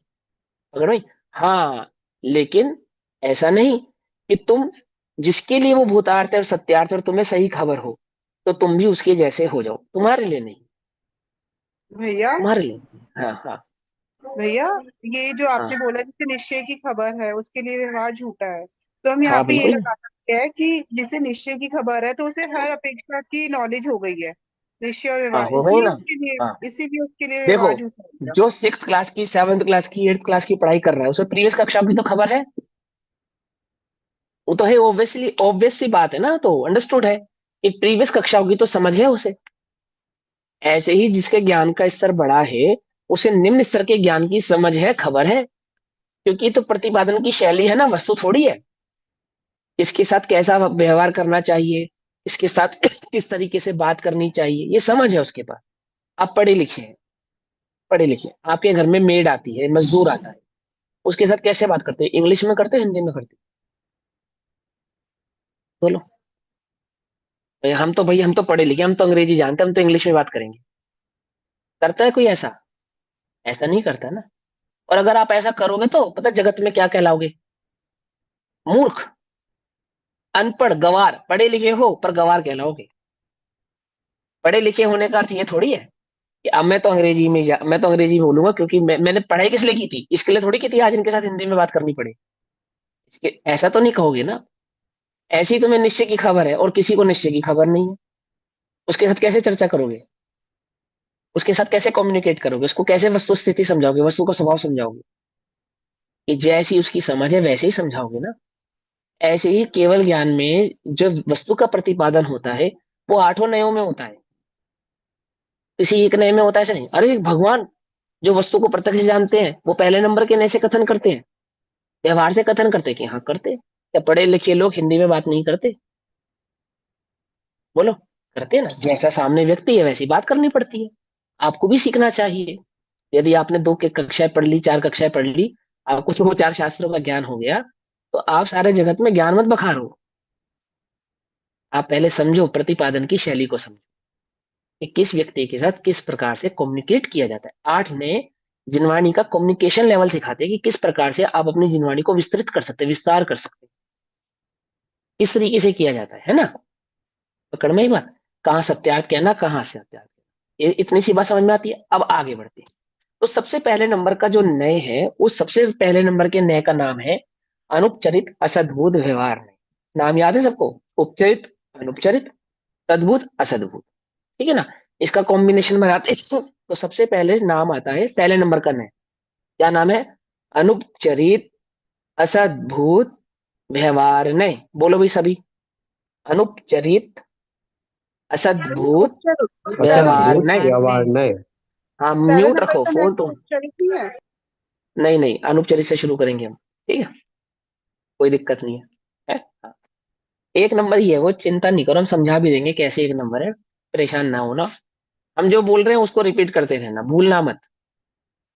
पकड़ में आई? हाँ, लेकिन ऐसा नहीं कि तुम जिसके लिए वो भूतार्थ है और सत्यार्थ है और तुम्हें सही खबर हो तो तुम भी उसके जैसे हो जाओ, तुम्हारे लिए नहीं, भैया तुम्हारे लिए नहीं। हाँ हाँ भैया, ये जो हाँ आपने बोला जिसे निश्चय की खबर है उसके लिए व्यवहार झूठा है, तो हम यहाँ हाँ पे ये बिल्कुल। लगा सकते हैं कि जिसे निश्चय की खबर है तो उसे हर अपेक्षा की नॉलेज हो गई है, निश्चय और हाँ व्यवहार, हो गई इसलिए ना। उसके लिए हाँ इसीलिए उसके लिए देखो, व्यवहार झूठा हो गया। जो 6th क्लास की, 7th क्लास की, 8th क्लास की पढ़ाई कर रहा है उसे प्रीवियस कक्षाओं की तो खबर है, वो तो है, ऑब्वियसली ऑब्वियस सी बात है ना, तो अंडरस्टूड है कि प्रीवियस कक्षाओं की तो समझ है उसे। ऐसे ही जिसके ज्ञान का स्तर बड़ा है उसे निम्न स्तर के ज्ञान की समझ है, खबर है, क्योंकि ये तो प्रतिपादन की शैली है ना, वस्तु थोड़ी है। इसके साथ कैसा व्यवहार करना चाहिए, इसके साथ किस तरीके से बात करनी चाहिए, ये समझ है उसके पास। आप पढ़े लिखे हैं, पढ़े लिखे हैं, आपके घर में मेड आती है, मजदूर आता है, उसके साथ कैसे बात करते हैं? इंग्लिश में करते हैं, हिंदी में करते हैं? बोलो। हम तो भाई, हम तो पढ़े लिखे, हम तो अंग्रेजी जानते हैं, हम तो इंग्लिश में बात करेंगे। करता है कोई ऐसा? ऐसा नहीं करता ना। और अगर आप ऐसा करोगे तो पता है जगत में क्या कहलाओगे? मूर्ख, अनपढ़, गवार। पढ़े लिखे हो पर गवार कहलाओगे। पढ़े लिखे होने का अर्थ ये थोड़ी है कि अब मैं तो अंग्रेजी में बोलूंगा क्योंकि मैंने पढ़ाई किस लिए की थी, इसके लिए थोड़ी की थी आज इनके साथ हिंदी में बात करनी पड़े। ऐसा तो नहीं कहोगे ना। ऐसी तुम्हें निश्चय की खबर है और किसी को निश्चय की खबर नहीं है, उसके साथ कैसे चर्चा करोगे? उसके साथ कैसे कम्युनिकेट करोगे? उसको कैसे वस्तु स्थिति समझाओगे, वस्तु का स्वभाव समझाओगे? कि जैसी उसकी समझ है वैसे ही समझाओगे ना। ऐसे ही केवल ज्ञान में जो वस्तु का प्रतिपादन होता है वो 8 नयों में होता है, किसी एक नए में होता है ऐसा नहीं। अरे भगवान जो वस्तु को प्रत्यक्ष जानते हैं वो पहले नंबर के नए से कथन करते हैं, व्यवहार से कथन करते हैं कि हाँ करते हैं। क्या पढ़े लिखे लोग हिंदी में बात नहीं करते? बोलो। करते हैं ना, जैसा सामने व्यक्ति है वैसी बात करनी पड़ती है। आपको भी सीखना चाहिए। यदि आपने 2 कक्षाएं पढ़ ली, 4 कक्षाएं पढ़ ली, आपको 4 शास्त्रों का ज्ञान हो गया, तो आप सारे जगत में ज्ञान मत बखारो। आप पहले समझो, प्रतिपादन की शैली को समझो कि किस व्यक्ति के साथ किस प्रकार से कम्युनिकेट किया जाता है। 8 ने जिनवाणी का कम्युनिकेशन लेवल सिखाते हैं कि किस प्रकार से आप अपनी जिनवाणी को विस्तृत कर सकते हैं, विस्तार कर सकते हैं, किस तरीके से किया जाता है ना। पकड़ में ही बात। कहाँ सत्यार्थ कहना, कहाँ से सत्यार्थ कहना, ये इतनी सी बात समझ में आती है। अब आगे बढ़ते हैं। तो सबसे पहले नंबर का जो नय है, उस सबसे पहले नंबर के नय का नाम है अनुपचरित असद्भुत व्यवहार नय। नाम याद है सबको? उपचरित, अनुपचरित, तद्भुत, असद्भुत। ठीक है ना। इसका कॉम्बिनेशन बनाते हैं तो सबसे पहले नाम आता है पहले नंबर का नय। क्या नाम है? अनुपचरित असद्भुत व्यवहार नय। बोलो भाई सभी। अनुपचरित असद्भुत व्यवहार उपचरित नय। व्यवहार नहीं। हाँ पहले म्यूट नंबर रखो का नय फोन तो तुम। उपचरित ही है। नहीं नहीं, अनुपचरित से शुरू करेंगे हम। ठीक है, कोई दिक्कत नहीं है, है? हाँ। एक नंबर ही है वो, चिंता नहीं करो, हम समझा भी देंगे कैसे एक नंबर है, परेशान ना होना। हम जो बोल रहे हैं उसको रिपीट करते रहना, भूलना मत,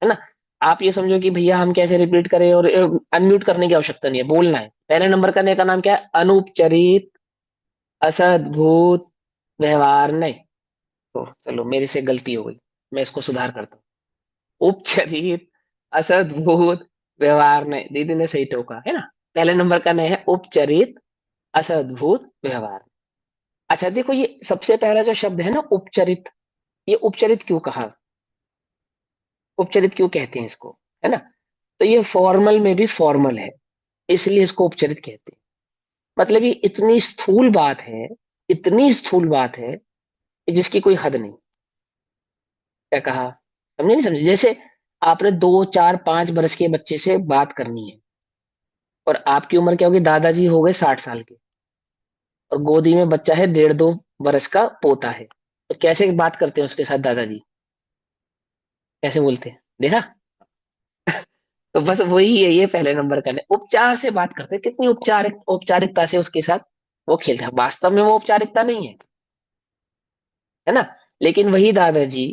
है ना। आप ये समझो कि भैया हम कैसे रिपीट करें, और अनम्यूट करने की आवश्यकता नहीं है, बोलना है। पहले नंबर का नय का नाम क्या है? अनुपचरित असद्भुत व्यवहार नय। तो चलो मेरे से गलती हो गई, मैं इसको सुधार करता हूँ। उपचरित असद्भुत व्यवहार नय, दीदी ने सही टोका है ना। पहले नंबर का नय है उपचरित असद्भुत व्यवहार। अच्छा देखो, ये सबसे पहला जो शब्द है ना उपचरित, ये उपचरित क्यों कहा, उपचरित क्यों कहते हैं इसको, है ना। तो ये फॉर्मल में भी फॉर्मल है, इसलिए इसको उपचरित कहते हैं। मतलब ये इतनी स्थूल बात है, इतनी स्थूल बात है कि जिसकी कोई हद नहीं। क्या कहा? समझे नहीं समझे? जैसे आपने 2 4 5 बरस के बच्चे से बात करनी है, और आपकी उम्र क्या होगी, दादाजी हो गए 60 साल के, और गोदी में बच्चा है 1.5 2 बरस का पोता है, तो कैसे बात करते हैं उसके साथ दादाजी? कैसे बोलते हैं, देखा? तो बस वही है, ये पहले नंबर का है। उपचार से बात करते हैं, कितनी औपचारिकता से उसके साथ वो खेलता है। वास्तव में वो औपचारिकता नहीं है ना। लेकिन वही दादाजी,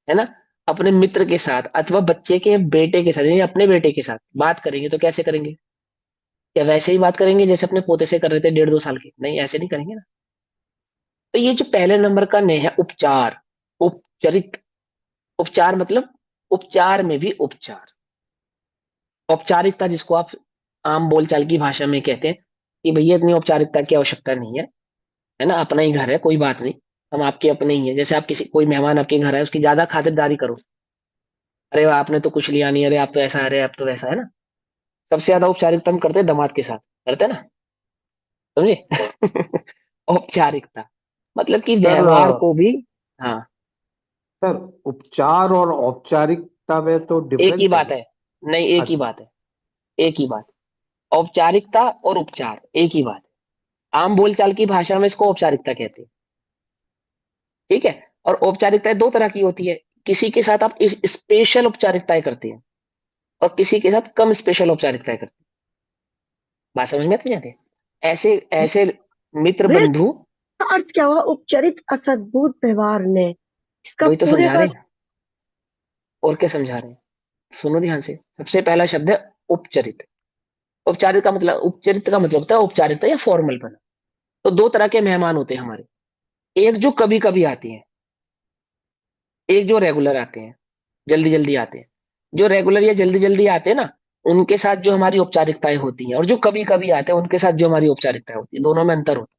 है ना, अपने मित्र के साथ अथवा बच्चे के बेटे के साथ, यानी अपने बेटे के साथ बात करेंगे तो कैसे करेंगे? क्या वैसे ही बात करेंगे जैसे अपने पोते से कर रहे थे 1.5 2 साल के? नहीं, ऐसे नहीं करेंगे ना। तो ये जो पहले नंबर का ने है उपचार, उपचरित, उपचार मतलब उपचार में भी उपचार, औपचारिकता जिसको आप आम बोलचाल की भाषा में कहते हैं कि भैया इतनी औपचारिकता की आवश्यकता नहीं है ना, अपना ही घर है, कोई बात नहीं, हम आपके अपने ही है। जैसे आप किसी कोई मेहमान आपके घर है, उसकी ज्यादा खातिरदारी करो, अरे आपने तो कुछ लिया नहीं, अरे आप तो ऐसा, अरे आप तो वैसा, है ना। सबसे ज्यादा औपचारिकता हम करते हैं दामाद के साथ, करते हैं ना, समझे। औपचारिकता मतलब कि सर व्यवहार को भी। हाँ, सर उपचार और औपचारिकता में तो एक ही डिफरेंस है। बात है, नहीं एक ही अच्छा। बात है, एक ही बात। औपचारिकता और उपचार एक ही बात है, आम बोलचाल की भाषा में इसको औपचारिकता कहते हैं, ठीक है। और औपचारिकताएं दो तरह की होती है, किसी के साथ आप स्पेशल औपचारिकताएं करते हैं और किसी के साथ कम स्पेशल औपचारिकताएं करते हैं। बात समझ में आती जाती है, ऐसे ऐसे मित्र वे बंधु। अर्थ क्या हुआ उपचारित असद्भुत व्यवहार ने, इसका वही तो पूरे समझा का रहे हैं, और क्या समझा रहे हैं, सुनो ध्यान से। सबसे पहला शब्द है उपचरित। उपचरित का मतलब होता है औपचारिकता या फॉर्मल बना। तो दो तरह के मेहमान होते हैं हमारे, एक जो कभी कभी आते हैं, एक जो रेगुलर आते हैं, जल्दी जल्दी आते हैं। जो रेगुलर या जल्दी जल्दी आते हैं ना, उनके साथ जो हमारी औपचारिकताएं होती हैं, और जो कभी कभी आते हैं उनके साथ जो हमारी औपचारिकताएं होती है, दोनों में अंतर होता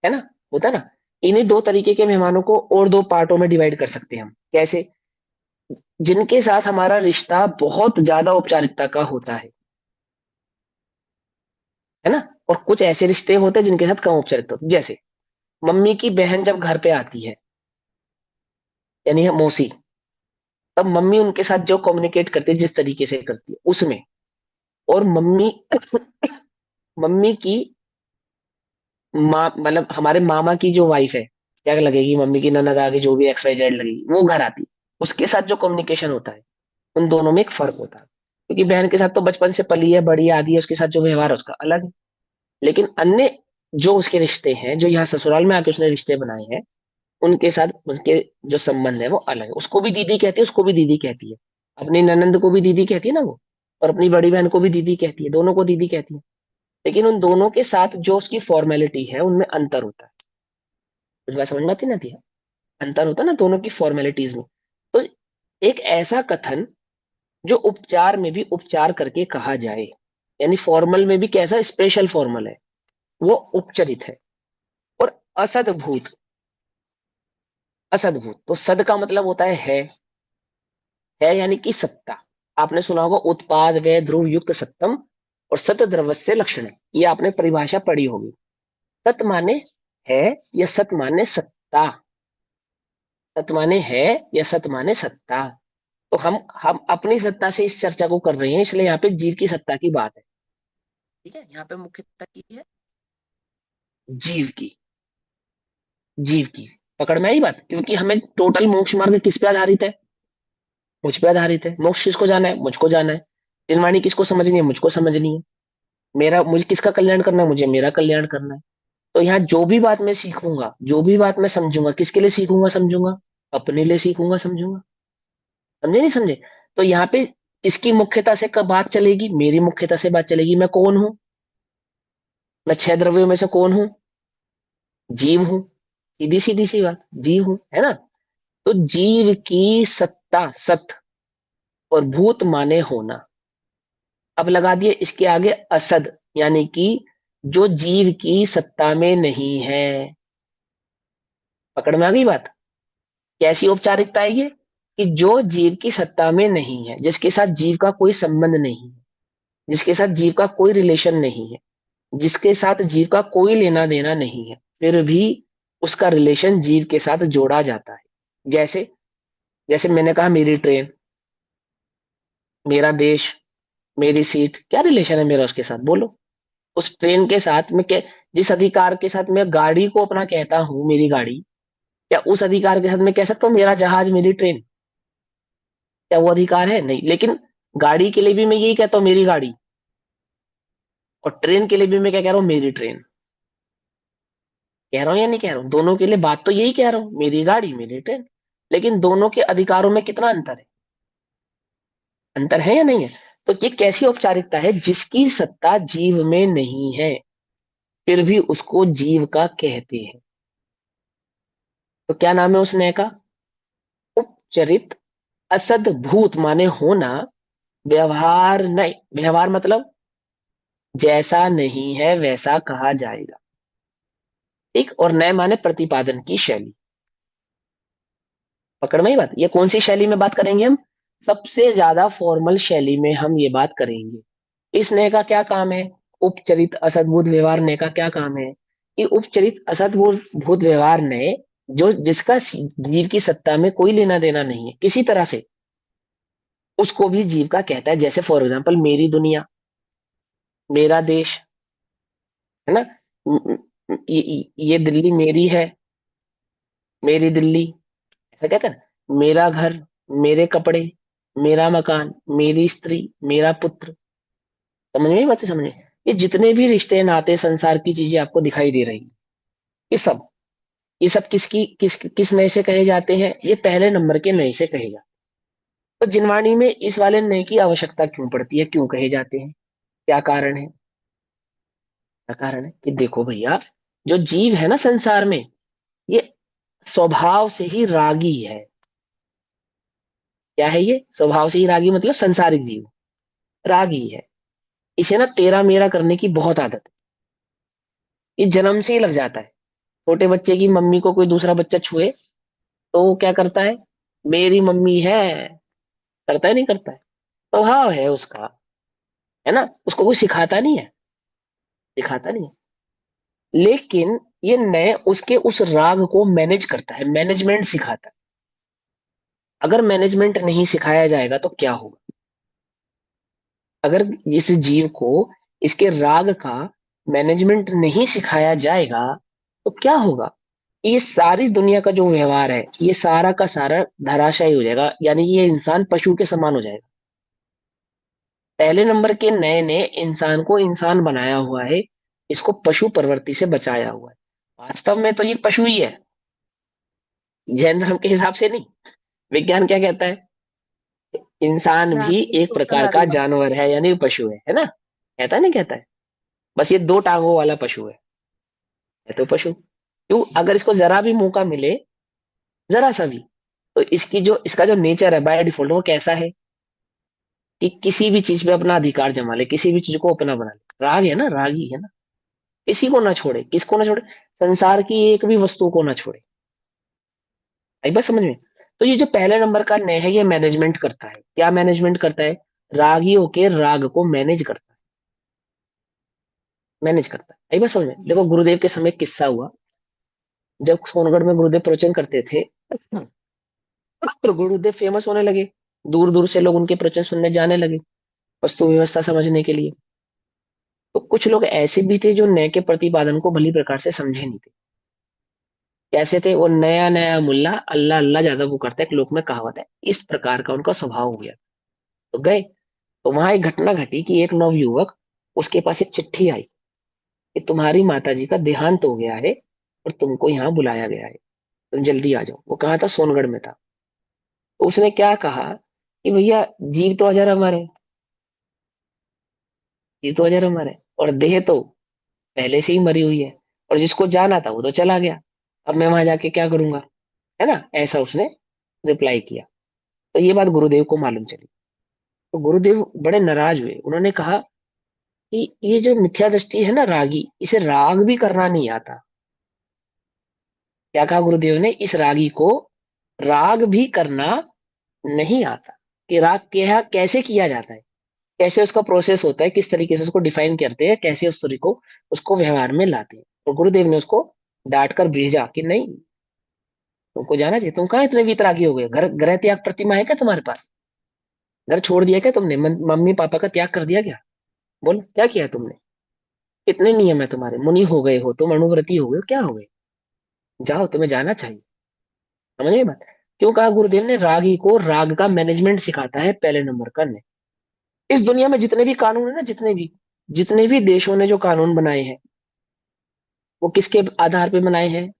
है ना, होता है ना। इन्हीं दो तरीके के मेहमानों को और दो पार्टों में डिवाइड कर सकते हैं हम। कैसे? जिनके साथ हमारा रिश्ता बहुत ज्यादा औपचारिकता का होता है ना, और कुछ ऐसे रिश्ते होते हैं जिनके साथ कम औपचारिकता होती है। जैसे मम्मी की बहन जब घर पे आती है, यानी मौसी, तब मम्मी उनके साथ जो कम्युनिकेट करती है, जिस तरीके से करती है उसमें, और मम्मी मम्मी की माँ, मतलब हमारे मामा की जो वाइफ है, क्या लगेगी, मम्मी की ननद आगे जो भी एक्स वाई जेड लगेगी, वो घर आती है, उसके साथ जो कम्युनिकेशन होता है, उन दोनों में एक फर्क होता है। क्योंकि बहन के साथ तो बचपन से पली है, बड़ी है, आदि है, उसके साथ जो व्यवहार है उसका अलग है। लेकिन अन्य जो उसके रिश्ते हैं, जो यहाँ ससुराल में आके उसने रिश्ते बनाए हैं, उनके साथ उसके जो संबंध है वो अलग है। उसको भी दीदी कहती है, उसको भी दीदी कहती है, अपनी ननंद को भी दीदी कहती है ना वो, और अपनी बड़ी बहन को भी दीदी कहती है, दोनों को दीदी कहती है। लेकिन उन दोनों के साथ जो उसकी फॉर्मेलिटी है उनमें अंतर होता है। कुछ बात समझ में आती ना थी, अंतर होता है ना दोनों की फॉर्मेलिटीज में। तो एक ऐसा कथन जो उपचार में भी उपचार करके कहा जाए, यानी फॉर्मल में भी कैसा स्पेशल फॉर्मल है, वो उपचरित है। और असदभूत, असदभूत तो सद का मतलब होता है यानी कि सत्ता। आपने सुना होगा उत्पाद व ध्रुव युक्त सत्यम और सत द्रव्यस्य लक्षण, ये आपने परिभाषा पढ़ी होगी। सत माने है या सत माने सत्ता, सत माने है या सत माने सत्ता। तो हम अपनी सत्ता से इस चर्चा को कर रहे हैं, इसलिए यहाँ पे जीव की सत्ता की बात है, ठीक है। यहाँ पे मुख्यतः की है जीव की, जीव की। पकड़ में आई बात? क्योंकि हमें टोटल मोक्ष मार्ग किस पे आधारित है? मुझ पे आधारित है। मोक्ष किसको जाना है? मुझको जाना है। जिनवाणी किसको समझनी है? मुझको समझनी है। मेरा, मुझे किसका कल्याण करना है? मुझे मेरा कल्याण करना है। तो यहाँ जो भी बात मैं सीखूंगा, जो भी बात मैं समझूंगा, किसके लिए सीखूंगा समझूंगा? अपने लिए सीखूंगा समझूंगा। समझे नहीं समझे? तो यहाँ पे किसकी मुख्यता से कब बात चलेगी? मेरी मुख्यता से बात चलेगी। मैं कौन हूं? मैं छह द्रव्यों में से कौन हूं? जीव हूं। सीधी सीधी सी बात, जीव हूं, है ना। तो जीव की सत्ता, सत, और भूत माने होना। अब लगा दिए इसके आगे असद, यानी कि जो जीव की सत्ता में नहीं है। पकड़ में आ गई बात? कैसी औपचारिकता है ये? कि जो जीव की सत्ता में नहीं है, जिसके साथ जीव का कोई संबंध नहीं है, जिसके साथ जीव का कोई रिलेशन नहीं है, जिसके साथ जीव का कोई लेना देना नहीं है, फिर भी उसका रिलेशन जीव के साथ जोड़ा जाता है। जैसे, जैसे मैंने कहा मेरी ट्रेन, मेरा देश, मेरी सीट, क्या रिलेशन है मेरा उसके साथ? बोलो। उस ट्रेन के साथ में क्या, जिस अधिकार के साथ मैं गाड़ी को अपना कहता हूं मेरी गाड़ी, क्या उस अधिकार के साथ मैं कह सकता हूँ मेरा जहाज, मेरी ट्रेन? क्या वो अधिकार है? नहीं। लेकिन गाड़ी के लिए भी मैं यही कहता हूँ मेरी गाड़ी, और ट्रेन के लिए भी मैं क्या कह रहा हूँ? मेरी ट्रेन। कह रहा हूँ या नहीं कह रहा हूँ? दोनों के लिए बात तो यही कह रहा हूँ, मेरी गाड़ी, मेरी ट्रेन। लेकिन दोनों के अधिकारों में कितना अंतर है? अंतर है या नहीं है? तो ये कैसी औपचारिकता है? जिसकी सत्ता जीव में नहीं है, फिर भी उसको जीव का कहते हैं। तो क्या नाम है उस न्याय का? उपचरित असद्भूत माने होना, व्यवहार नहीं, व्यवहार मतलब जैसा नहीं है वैसा कहा जाएगा, ठीक। और नय माने प्रतिपादन की शैली। पकड़ में ही बात। ये कौन सी शैली में बात करेंगे हम? सबसे ज्यादा फॉर्मल शैली में हम ये बात करेंगे। इस नय का क्या काम है? उपचरित असद्भुत व्यवहार नय का क्या काम है? कि उपचरित असद्भुत व्यवहार नय जो जिसका जीव की सत्ता में कोई लेना देना नहीं है किसी तरह से, उसको भी जीव का कहता है। जैसे फॉर एग्जाम्पल मेरी दुनिया, मेरा देश, है ना। ये दिल्ली मेरी है, मेरी दिल्ली, ऐसा कहते हैं ना। मेरा घर, मेरे कपड़े, मेरा मकान, मेरी स्त्री, मेरा पुत्र। समझ में बात? समझ में? ये जितने भी रिश्ते नाते संसार की चीजें आपको दिखाई दे रही हैं, ये सब किसकी किस नए से कहे जाते हैं? ये पहले नंबर के नए से कहे जाते हैं। तो जिनवाणी में इस वाले नए की आवश्यकता क्यों पड़ती है, क्यों कहे जाते हैं, क्या कारण है? क्या कारण है कि देखो भैया, जो जीव है ना संसार में, ये स्वभाव से ही रागी है। क्या है ये? स्वभाव से ही रागी मतलब संसारिक जीव रागी है। इसे ना तेरा मेरा करने की बहुत आदत है, ये जन्म से ही लग जाता है। छोटे बच्चे की मम्मी को कोई दूसरा बच्चा छुए तो वो क्या करता है? मेरी मम्मी है, करता है नहीं करता है? स्वभाव है उसका, है ना। उसको कोई सिखाता नहीं है, सिखाता नहीं है। लेकिन ये नए उसके उस राग को मैनेज करता है, मैनेजमेंट सिखाता है। अगर मैनेजमेंट नहीं सिखाया जाएगा तो क्या होगा? अगर इस जीव को इसके राग का मैनेजमेंट नहीं सिखाया जाएगा तो क्या होगा? ये सारी दुनिया का जो व्यवहार है ये सारा का सारा धराशायी हो जाएगा, यानी ये इंसान पशु के समान हो जाएगा। पहले नंबर के नए ने इंसान को इंसान बनाया हुआ है, इसको पशु प्रवृत्ति से बचाया हुआ है। वास्तव में तो ये पशु ही है, जैन धर्म के हिसाब से नहीं। विज्ञान क्या कहता है? इंसान भी एक प्रकार का जानवर है, यानी पशु है ना। कहता है, नहीं कहता है? बस ये दो टांगों वाला पशु है तो पशु। क्यों? अगर इसको जरा भी मौका मिले, जरा सा भी, तो इसका जो नेचर है बाय डिफॉल्ट वो कैसा है कि किसी भी चीज पे अपना अधिकार जमा ले, किसी भी चीज को अपना बना ले। राग है ना, रागी है ना। किसी को ना छोड़े, किसको ना छोड़े? संसार की एक भी वस्तु को ना छोड़े। आई बात समझ में? तो ये जो पहले नंबर का नय है ये मैनेजमेंट करता है। क्या मैनेजमेंट करता है? रागियों के राग को मैनेज करता है, मैनेज करता है। आई बात समझ में? देखो गुरुदेव के समय एक किस्सा हुआ। जब सोनगढ़ में गुरुदेव प्रवचन करते थे तो गुरुदेव फेमस होने लगे, दूर दूर से लोग उनके प्रवचन सुनने जाने लगे वस्तु व्यवस्था समझने के लिए। तो कुछ लोग ऐसे भी थे जो नए के प्रतिपादन को भली प्रकार से समझे नहीं थे। कैसे थे वो? नया नया मुल्ला अल्लाह अल्लाह ज्यादा वो करता है, एक लोक में कहावत है। इस प्रकार का उनका स्वभाव हो गया। तो गए, तो वहां एक घटना घटी कि एक नवयुवक, उसके पास एक चिट्ठी आई कि तुम्हारी माता जी का देहांत हो गया है और तुमको यहाँ बुलाया गया है, तुम जल्दी आ जाओ। वो कहाँ था? सोनगढ़ में था। तो उसने क्या कहा कि भैया जीव तो अजर अमर है, जीव तो अजर अमर है, और देह तो पहले से ही मरी हुई है, और जिसको जाना था वो तो चला गया, अब मैं वहां जाके क्या करूंगा, है ना। ऐसा उसने रिप्लाई किया। तो ये बात गुरुदेव को मालूम चली। तो गुरुदेव बड़े नाराज हुए। उन्होंने कहा कि ये जो मिथ्या दृष्टि है ना रागी, इसे राग भी करना नहीं आता। क्या कहा गुरुदेव ने? इस रागी को राग भी करना नहीं आता। कि राग क्या कैसे किया जाता है, कैसे उसका प्रोसेस होता है, किस तरीके से उसको डिफाइन करते हैं, कैसे उस तरीको उसको व्यवहार में लाते हैं। और गुरुदेव ने उसको डांट कर भेजा कि नहीं, तुमको जाना चाहिए। तुम कहाँ इतने वितरागी हो गए? घर ग्रह त्याग प्रतिमा है क्या तुम्हारे पास? घर छोड़ दिया क्या तुमने? मम्मी पापा का त्याग कर दिया क्या? बोलो क्या किया तुमने? कितने नियम है तुम्हारे? मुनि हो गए हो तुम, अनुव्रती हो गए हो, क्या हो गए? जाओ, तुम्हें जाना चाहिए। समझ में बात? क्यों कहा गुरुदेव ने? रागी को राग का मैनेजमेंट सिखाता है पहले नंबर का ने। इस दुनिया में जितने भी कानून है ना, जितने भी देशों ने जो कानून बनाए हैं वो किसके आधार पे बनाए हैं?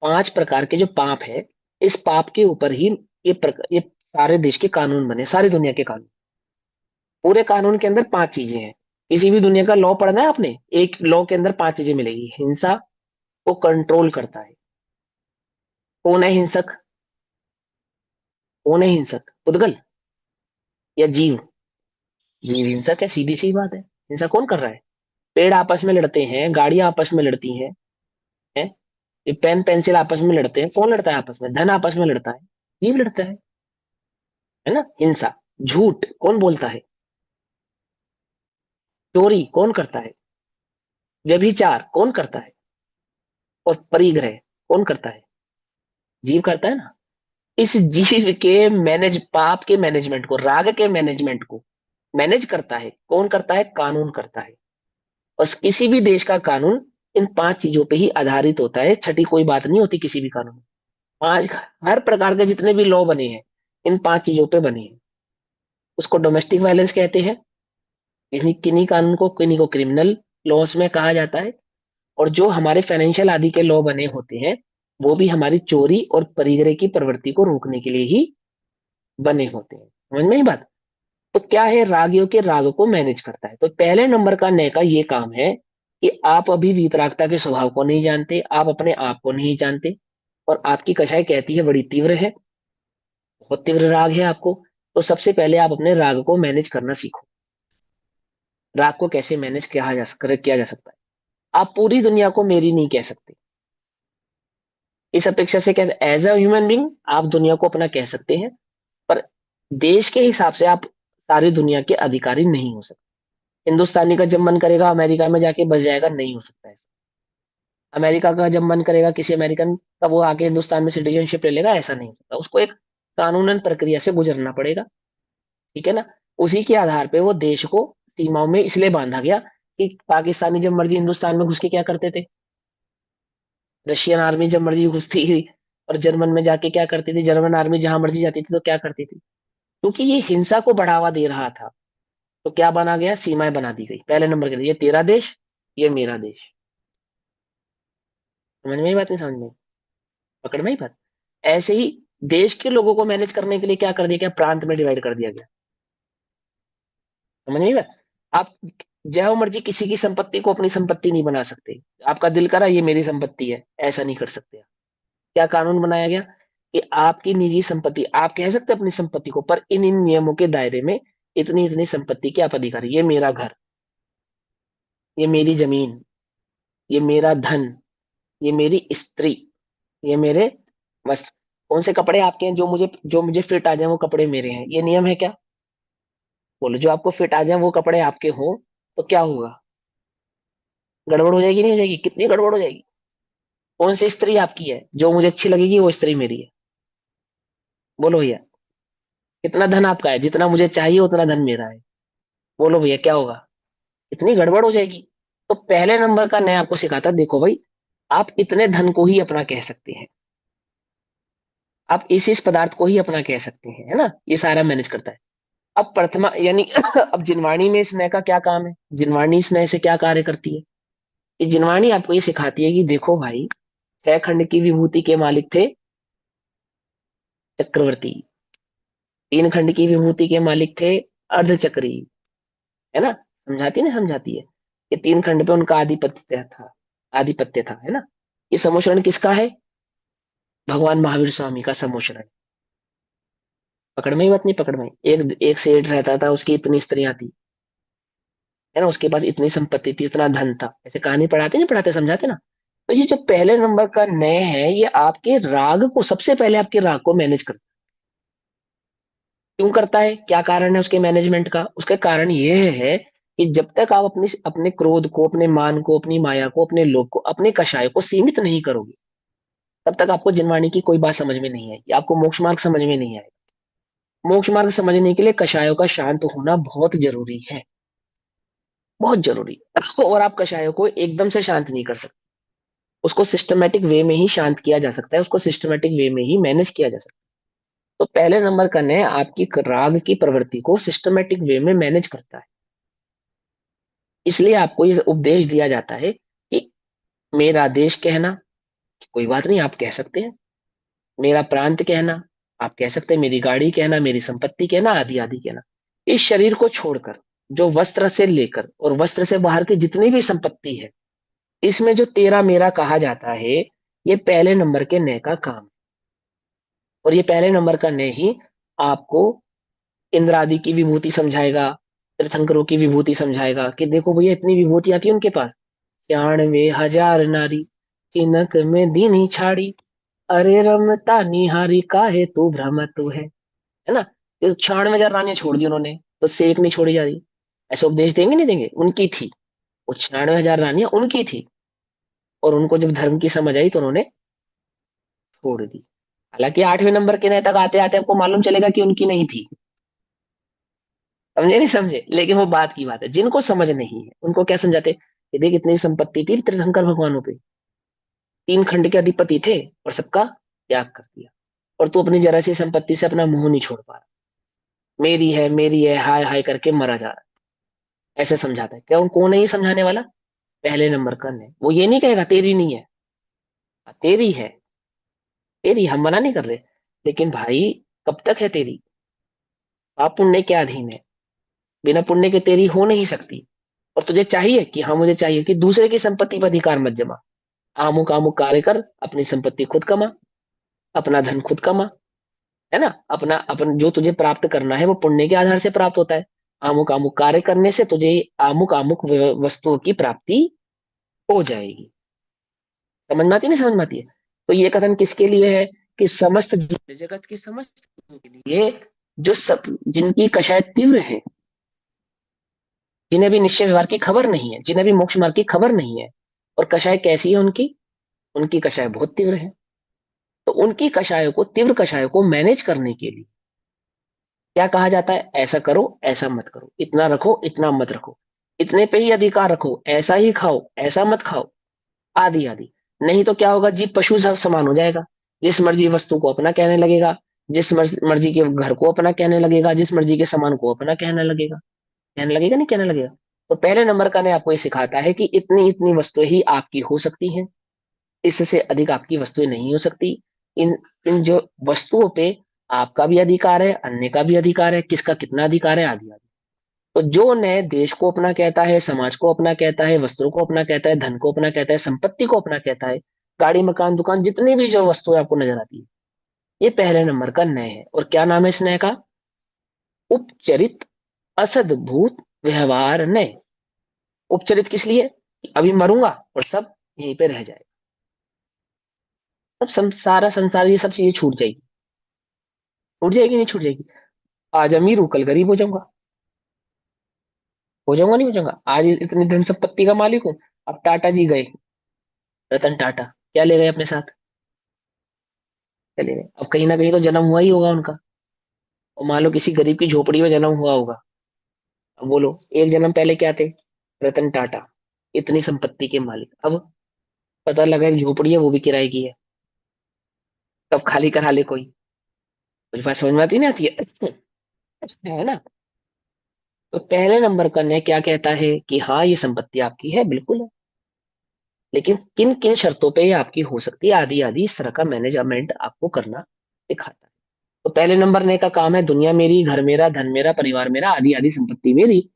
5 प्रकार के जो पाप है, इस पाप के ऊपर ही ये सारे देश के कानून बने, सारी दुनिया के कानून। पूरे कानून के अंदर 5 चीजें हैं। किसी भी दुनिया का लॉ पढ़ना है आपने, एक लॉ के अंदर 5 चीजें मिलेगी। हिंसा को कंट्रोल करता है, कौन है हिंसक? कौन है हिंसक? पुद्गल या जीव? जीव हिंसक है, सीधी सी बात है। हिंसा कौन कर रहा है? पेड़ आपस में लड़ते हैं, गाड़ियां आपस में लड़ती हैं, ये पेन पेंसिल आपस में लड़ते हैं, कौन लड़ता है आपस में? धन आपस में लड़ता है, जीव लड़ता है ना? हिंसा। झूठ कौन बोलता है? चोरी कौन करता है? व्यभिचार कौन करता है? और परिग्रह कौन करता है? जीव करता है ना। इस जीव के पाप के मैनेजमेंट को, राग के मैनेजमेंट को मैनेज करता है कौन? करता है कानून, करता है। और किसी भी देश का कानून इन 5 चीजों पे ही आधारित होता है, छठी कोई बात नहीं होती किसी भी कानून में। 5 हर प्रकार के जितने भी लॉ बने हैं इन 5 चीजों पे बने हैं। उसको डोमेस्टिक वायलेंस कहते हैं, किन्हीं कानून को, किन्हीं को क्रिमिनल लॉस में कहा जाता है। और जो हमारे फाइनेंशियल आदि के लॉ बने होते हैं वो भी हमारी चोरी और परिग्रह की प्रवृत्ति को रोकने के लिए ही बने होते हैं। समझ में ही बात? तो क्या है, रागियों के राग को मैनेज करता है। तो पहले नंबर का नय का ये काम है कि आप अभी वीतरागता के स्वभाव को नहीं जानते, आप अपने आप को नहीं जानते, और आपकी कषाय कहती है बड़ी तीव्र है, बहुत तीव्र राग है आपको। तो सबसे पहले आप अपने राग को मैनेज करना सीखो। राग को कैसे मैनेज किया जा सकता है? आप पूरी दुनिया को मेरी नहीं कह सकते। इस अपेक्षा से क्या, एज अ ह्यूमन बींग आप दुनिया को अपना कह सकते हैं, पर देश के हिसाब से आप सारी दुनिया के अधिकारी नहीं हो सकते। हिंदुस्तानी का जब मन करेगा अमेरिका में जाके बस जाएगा, नहीं हो सकता है। अमेरिका का जब मन करेगा किसी अमेरिकन का वो आके हिंदुस्तान में सिटीजनशिप ले लेगा, ऐसा नहीं होता। उसको एक कानूनन प्रक्रिया से गुजरना पड़ेगा, ठीक है ना। उसी के आधार पे वो देश को सीमाओं में इसलिए बांधा गया कि पाकिस्तानी जब मर्जी हिंदुस्तान में घुस के क्या करते थे, रशियन आर्मी जब मर्जी घुसती थी, और जर्मन में जाके क्या करती थी, जर्मन आर्मी जहां मर्जी जाती थी तो क्या करती थी, क्योंकि ये हिंसा को बढ़ावा दे रहा था। तो क्या बना गया, सीमाएं बना दी गई। पहले नंबर के लिए ये तेरा देश, ये मेरा देश। समझ में ही बात? नहीं समझ में? पकड़ में ही बात? ऐसे ही देश के लोगों को मैनेज करने के लिए क्या कर दिया गया, प्रांत में डिवाइड कर दिया गया। समझ में ही बात? आप जो मर्जी किसी की संपत्ति को अपनी संपत्ति नहीं बना सकते। आपका दिल करा ये मेरी संपत्ति है, ऐसा नहीं कर सकते। क्या कानून बनाया गया कि आपकी निजी संपत्ति आप कह सकते अपनी संपत्ति को, पर इन इन नियमों के दायरे में इतनी इतनी संपत्ति के आप अधिकारी। ये मेरा घर, ये मेरी जमीन, ये मेरा धन, ये मेरी स्त्री, ये मेरे वस्त्र। कौन से कपड़े आपके हैं, जो मुझे फिट आ जाए वो कपड़े मेरे हैं। ये नियम है क्या? बोलो, जो आपको फिट आ जाए वो कपड़े आपके हों तो क्या होगा? गड़बड़ हो जाएगी, नहीं हो जाएगी? कितनी गड़बड़ हो जाएगी। कौन सी स्त्री आपकी है, जो मुझे अच्छी लगेगी वो स्त्री मेरी है। बोलो भैया, कितना धन आपका है, जितना मुझे चाहिए उतना धन मेरा है। बोलो भैया क्या होगा? इतनी गड़बड़ हो जाएगी। तो पहले नंबर का मैं आपको सिखाता, देखो भाई, आप इतने धन को ही अपना कह सकते हैं, आप इस पदार्थ को ही अपना कह सकते हैं, है ना। ये सारा मैनेज करता है। अब प्रथमा यानी अब जिनवाणी में स्नेह का क्या काम है, जिनवाणी स्नेह से क्या कार्य करती है? ये जिनवाणी आपको ये सिखाती है कि देखो भाई, 6 खंड की विभूति के मालिक थे चक्रवर्ती, 3 खंड की विभूति के मालिक थे अर्धचक्री, है ना। समझाती नहीं समझाती है कि 3 खंड पे उनका आधिपत्य था, है ना। ये समोषण किसका है? भगवान महावीर स्वामी का समोषण। पकड़ में ही बात? नहीं पकड़ में? एक एक सेठ रहता था, उसकी इतनी स्त्रियां थी, है ना, उसके पास इतनी संपत्ति थी, इतना धन था। ऐसे कहानी पढ़ाते नहीं पढ़ाते, समझाते ना। तो ये जो पहले नंबर का नय है, ये आपके राग को, सबसे पहले आपके राग को मैनेज करता है। क्यों करता है, क्या कारण है उसके मैनेजमेंट का? उसका कारण ये है कि जब तक आप अपने अपने क्रोध को, अपने मान को, अपनी माया को, अपने लोभ को, अपने कषाय को सीमित नहीं करोगे, तब तक आपको जिनवाणी की कोई बात समझ में नहीं आएगी, आपको मोक्ष मार्ग समझ में नहीं आएगा। मोक्ष मार्ग समझने के लिए कषायों का शांत होना बहुत जरूरी है, बहुत जरूरी है। और आप कषायों को एकदम से शांत नहीं कर सकते, उसको सिस्टमेटिक वे में ही शांत किया जा सकता है, उसको सिस्टमेटिक वे में ही मैनेज किया जा सकता है। तो पहले नंबर का नय आपकी राग की प्रवृत्ति को सिस्टमेटिक वे में मैनेज करता है। इसलिए आपको ये उपदेश दिया जाता है कि मेरा देश कहना, कोई बात नहीं आप कह सकते हैं। मेरा प्रांत कहना, आप कह सकते हैं। मेरी गाड़ी कहना, मेरी संपत्ति कहना, आदि आदि कहना। इस शरीर को छोड़कर, जो वस्त्र से लेकर और वस्त्र से बाहर की जितनी भी संपत्ति है, इसमें जो तेरा मेरा कहा जाता है, ये पहले नंबर के नय का काम है। और ये पहले नंबर का ने ही आपको इंद्र आदि की विभूति समझाएगा, तीर्थंकरों की विभूति समझाएगा कि देखो भैया इतनी विभूति आती है उनके पास, 91,000 नारी तिनक में दीनी छाड़ी, अरे रमता निहारी काहे तू भ्रम तू है ना। ये 96,000 रानियां छोड़ दी उन्होंने, तो से एक नहीं छोड़ी जा रही। ऐसे उपदेश देंगे नहीं देंगे, उनकी थी वो 96,000 रानियां उनकी थी, और उनको जब धर्म की समझ आई तो उन्होंने छोड़ दी। हालांकि 8वें नंबर के नए तक आते आते आपको मालूम चलेगा कि उनकी नहीं थी, समझे नहीं समझे, लेकिन वो बात की बात है। जिनको समझ नहीं है उनको क्या समझाते कि देख इतनी संपत्ति थी तीर्थंकर भगवानों पे, 3 खंड के अधिपति थे और सबका त्याग कर दिया, और तू अपनी जरा सी संपत्ति से अपना मुंह नहीं छोड़ पा रहा, मेरी है हाय हाय करके मरा जा रहा है। ऐसे समझाता है। क्या उनको नहीं समझाने वाला? पहले नंबर का है। वो ये नहीं कहेगा तेरी नहीं है, तेरी है, तेरी, हम मना नहीं कर रहे, लेकिन भाई कब तक है तेरी? पाप पुण्य के अधीन है, बिना पुण्य के तेरी हो नहीं सकती। और तुझे चाहिए कि हाँ मुझे चाहिए कि दूसरे की संपत्ति पर अधिकार मत जमा, आमुक आमुक कार्य कर, अपनी संपत्ति खुद कमा, अपना धन खुद कमा, है ना। अपना अपन जो तुझे प्राप्त करना है वो पुण्य के आधार से प्राप्त होता है। आमुक आमुक कार्य करने से तुझे आमुक आमुक वस्तुओं की प्राप्ति हो जाएगी। समझ में आती है नहीं समझ में आती है? तो ये कथन किसके लिए है? कि समस्त जगत के समस्त लोगों के लिए, जो सब जिनकी कषाय तीव्र है, जिन्हें भी निश्चय व्यवहार की खबर नहीं है, जिन्हें भी मोक्ष मार्ग की खबर नहीं है, और कषाय कैसी है उनकी? उनकी कषाय बहुत तीव्र है। तो उनकी कषायों को, तीव्र कषायों को मैनेज करने के लिए क्या कहा जाता है? ऐसा करो, ऐसा मत करो, इतना रखो, इतना मत रखो, इतने पे ही अधिकार रखो, ऐसा ही खाओ, ऐसा मत खाओ, आदि आदि। नहीं तो क्या होगा? जीव पशु सब समान हो जाएगा, जिस मर्जी वस्तु को अपना कहने लगेगा, जिस मर्जी के घर को अपना कहने लगेगा, जिस मर्जी के सामान को अपना कहने लगेगा। कहने लगेगा नहीं कहने लगेगा? तो पहले नंबर का ने आपको ये सिखाता है कि इतनी इतनी वस्तुएं ही आपकी हो सकती हैं, इससे अधिक आपकी वस्तुएं नहीं हो सकती। इन इन जो वस्तुओं पे आपका भी अधिकार है, अन्य का भी अधिकार है, किसका कितना अधिकार है, आदि आदि। तो जो नए देश को अपना कहता है, समाज को अपना कहता है, वस्त्रों को अपना कहता है, धन को अपना कहता है, संपत्ति को अपना कहता है, गाड़ी मकान दुकान जितनी भी जो वस्तुएं आपको नजर आती है, ये पहले नंबर का नय है। और क्या नाम है इस नय का? उपचरित असद्भूत व्यवहार नय। उपचरित किस लिए? अभी मरूंगा और सब यहीं पे रह जाएगा, सारा संसार, ये सब चीजें छूट जाएगी। छूट जाएगी नहीं छूट जाएगी? आज अमीर हूं कल गरीब हो जाऊंगा नहीं हो जाऊंगा? आज इतनी धन संपत्ति का मालिक हूं, अब टाटा जी गए, रतन टाटा, क्या ले गए अपने साथ? क्या ले गए? अब कहीं ना कहीं तो जन्म हुआ ही होगा उनका, और मान लो किसी गरीब की झोपड़ी में जन्म हुआ होगा। अब बोलो एक जन्म पहले क्या थे? रतन टाटा, इतनी संपत्ति के मालिक। अब पता लगा एक झोपड़ी है वो भी किराए की है, तब खाली करा ले कोई। मुझे बात समझ में आती नहीं आती है ना। तो पहले नंबर का न्याय क्या कहता है? कि हाँ ये संपत्ति आपकी है, बिल्कुल है, लेकिन किन किन शर्तों पे ये आपकी हो सकती है, आदि आदि, इस तरह का मैनेजमेंट आपको करना सिखाता है। तो पहले नंबर ने का काम है दुनिया मेरी, घर मेरा, धन मेरा, परिवार मेरा, आदि आदि संपत्ति मेरी,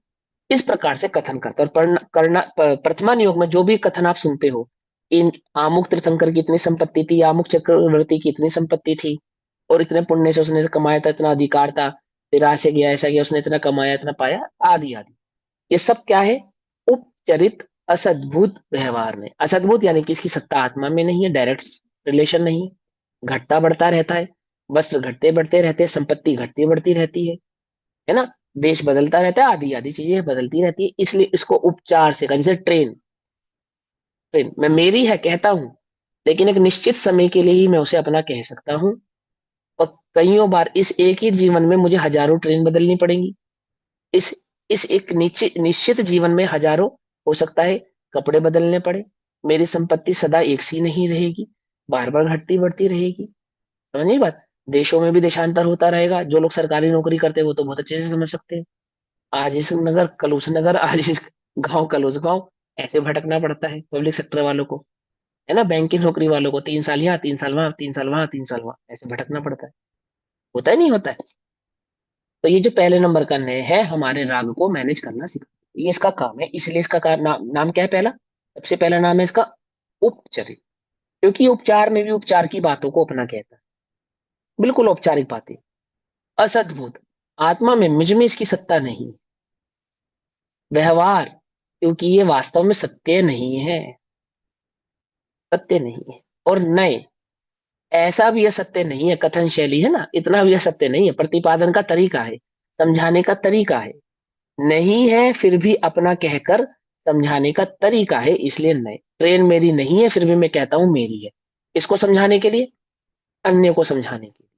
इस प्रकार से कथन करता है। और प्रथमान योग में जो भी कथन आप सुनते हो, इन आमुक तीर्थंकर की इतनी संपत्ति थी, आमुक चक्रवर्ती की इतनी संपत्ति थी, और इतने पुण्य से उसने कमाया था, इतना अधिकार था, फिर ऐसे गया ऐसा गया, उसने इतना कमाया इतना पाया, आदि आदि। ये सब क्या है? उपचरित असद्भुत व्यवहार में। असद्भुत यानी कि इसकी सत्ता आत्मा में नहीं है, डायरेक्ट रिलेशन नहीं है, घटता बढ़ता रहता है, वस्त्र घटते बढ़ते रहते हैं, संपत्ति घटती बढ़ती रहती है ना, देश बदलता रहता है, आदि आदि चीजें बदलती रहती है। इसलिए इसको उपचार से कहा, जैसे ट्रेन, ट्रेन मैं मेरी है कहता हूं, लेकिन एक निश्चित समय के लिए ही मैं उसे अपना कह सकता हूँ, और कईयों बार इस एक ही जीवन में मुझे हजारों ट्रेन बदलनी पड़ेंगी। इस इस एक निश्चित निश्चित जीवन में हजारों, हो सकता है कपड़े बदलने पड़े, मेरी संपत्ति सदा एक सी नहीं रहेगी, बार बार घटती बढ़ती रहेगी। समझ नहीं बात? देशों में भी देशांतर होता रहेगा। जो लोग सरकारी नौकरी करते हैं वो तो बहुत अच्छे से समझ सकते हैं, आज इस नगर कल उस नगर, आज इस गांव कल उस गांव, ऐसे भटकना पड़ता है पब्लिक सेक्टर वालों को, है ना। बैंक की नौकरी वालों को 3 साल यहाँ, 3 साल वहां, 3 साल वहां, 3 साल वहां, ऐसे भटकना पड़ता है। होता है नहीं होता है? तो ये जो पहले नंबर का नय है, हमारे राग को मैनेज करना सिखाता है, ये इसका काम है। इसलिए इसका नाम क्या है? पहला, सबसे पहला नाम है इसका उपचरित, क्योंकि ये उपचार में भी उपचार की बातों को अपना कहता है। बिल्कुल औपचारिक बातें। असद्भुत, आत्मा में मुझ में इसकी सत्ता नहीं। व्यवहार, क्योंकि ये वास्तव में सत्य नहीं है, सत्य नहीं है। और नए, ऐसा भी असत्य नहीं है, कथन शैली है ना, इतना भी असत्य नहीं है, प्रतिपादन का तरीका है, समझाने का तरीका है। नहीं है फिर भी अपना कहकर समझाने का तरीका है, इसलिए नए। ट्रेन मेरी नहीं है फिर भी मैं कहता हूं मेरी है, किसको समझाने के लिए? अन्य को समझाने के लिए।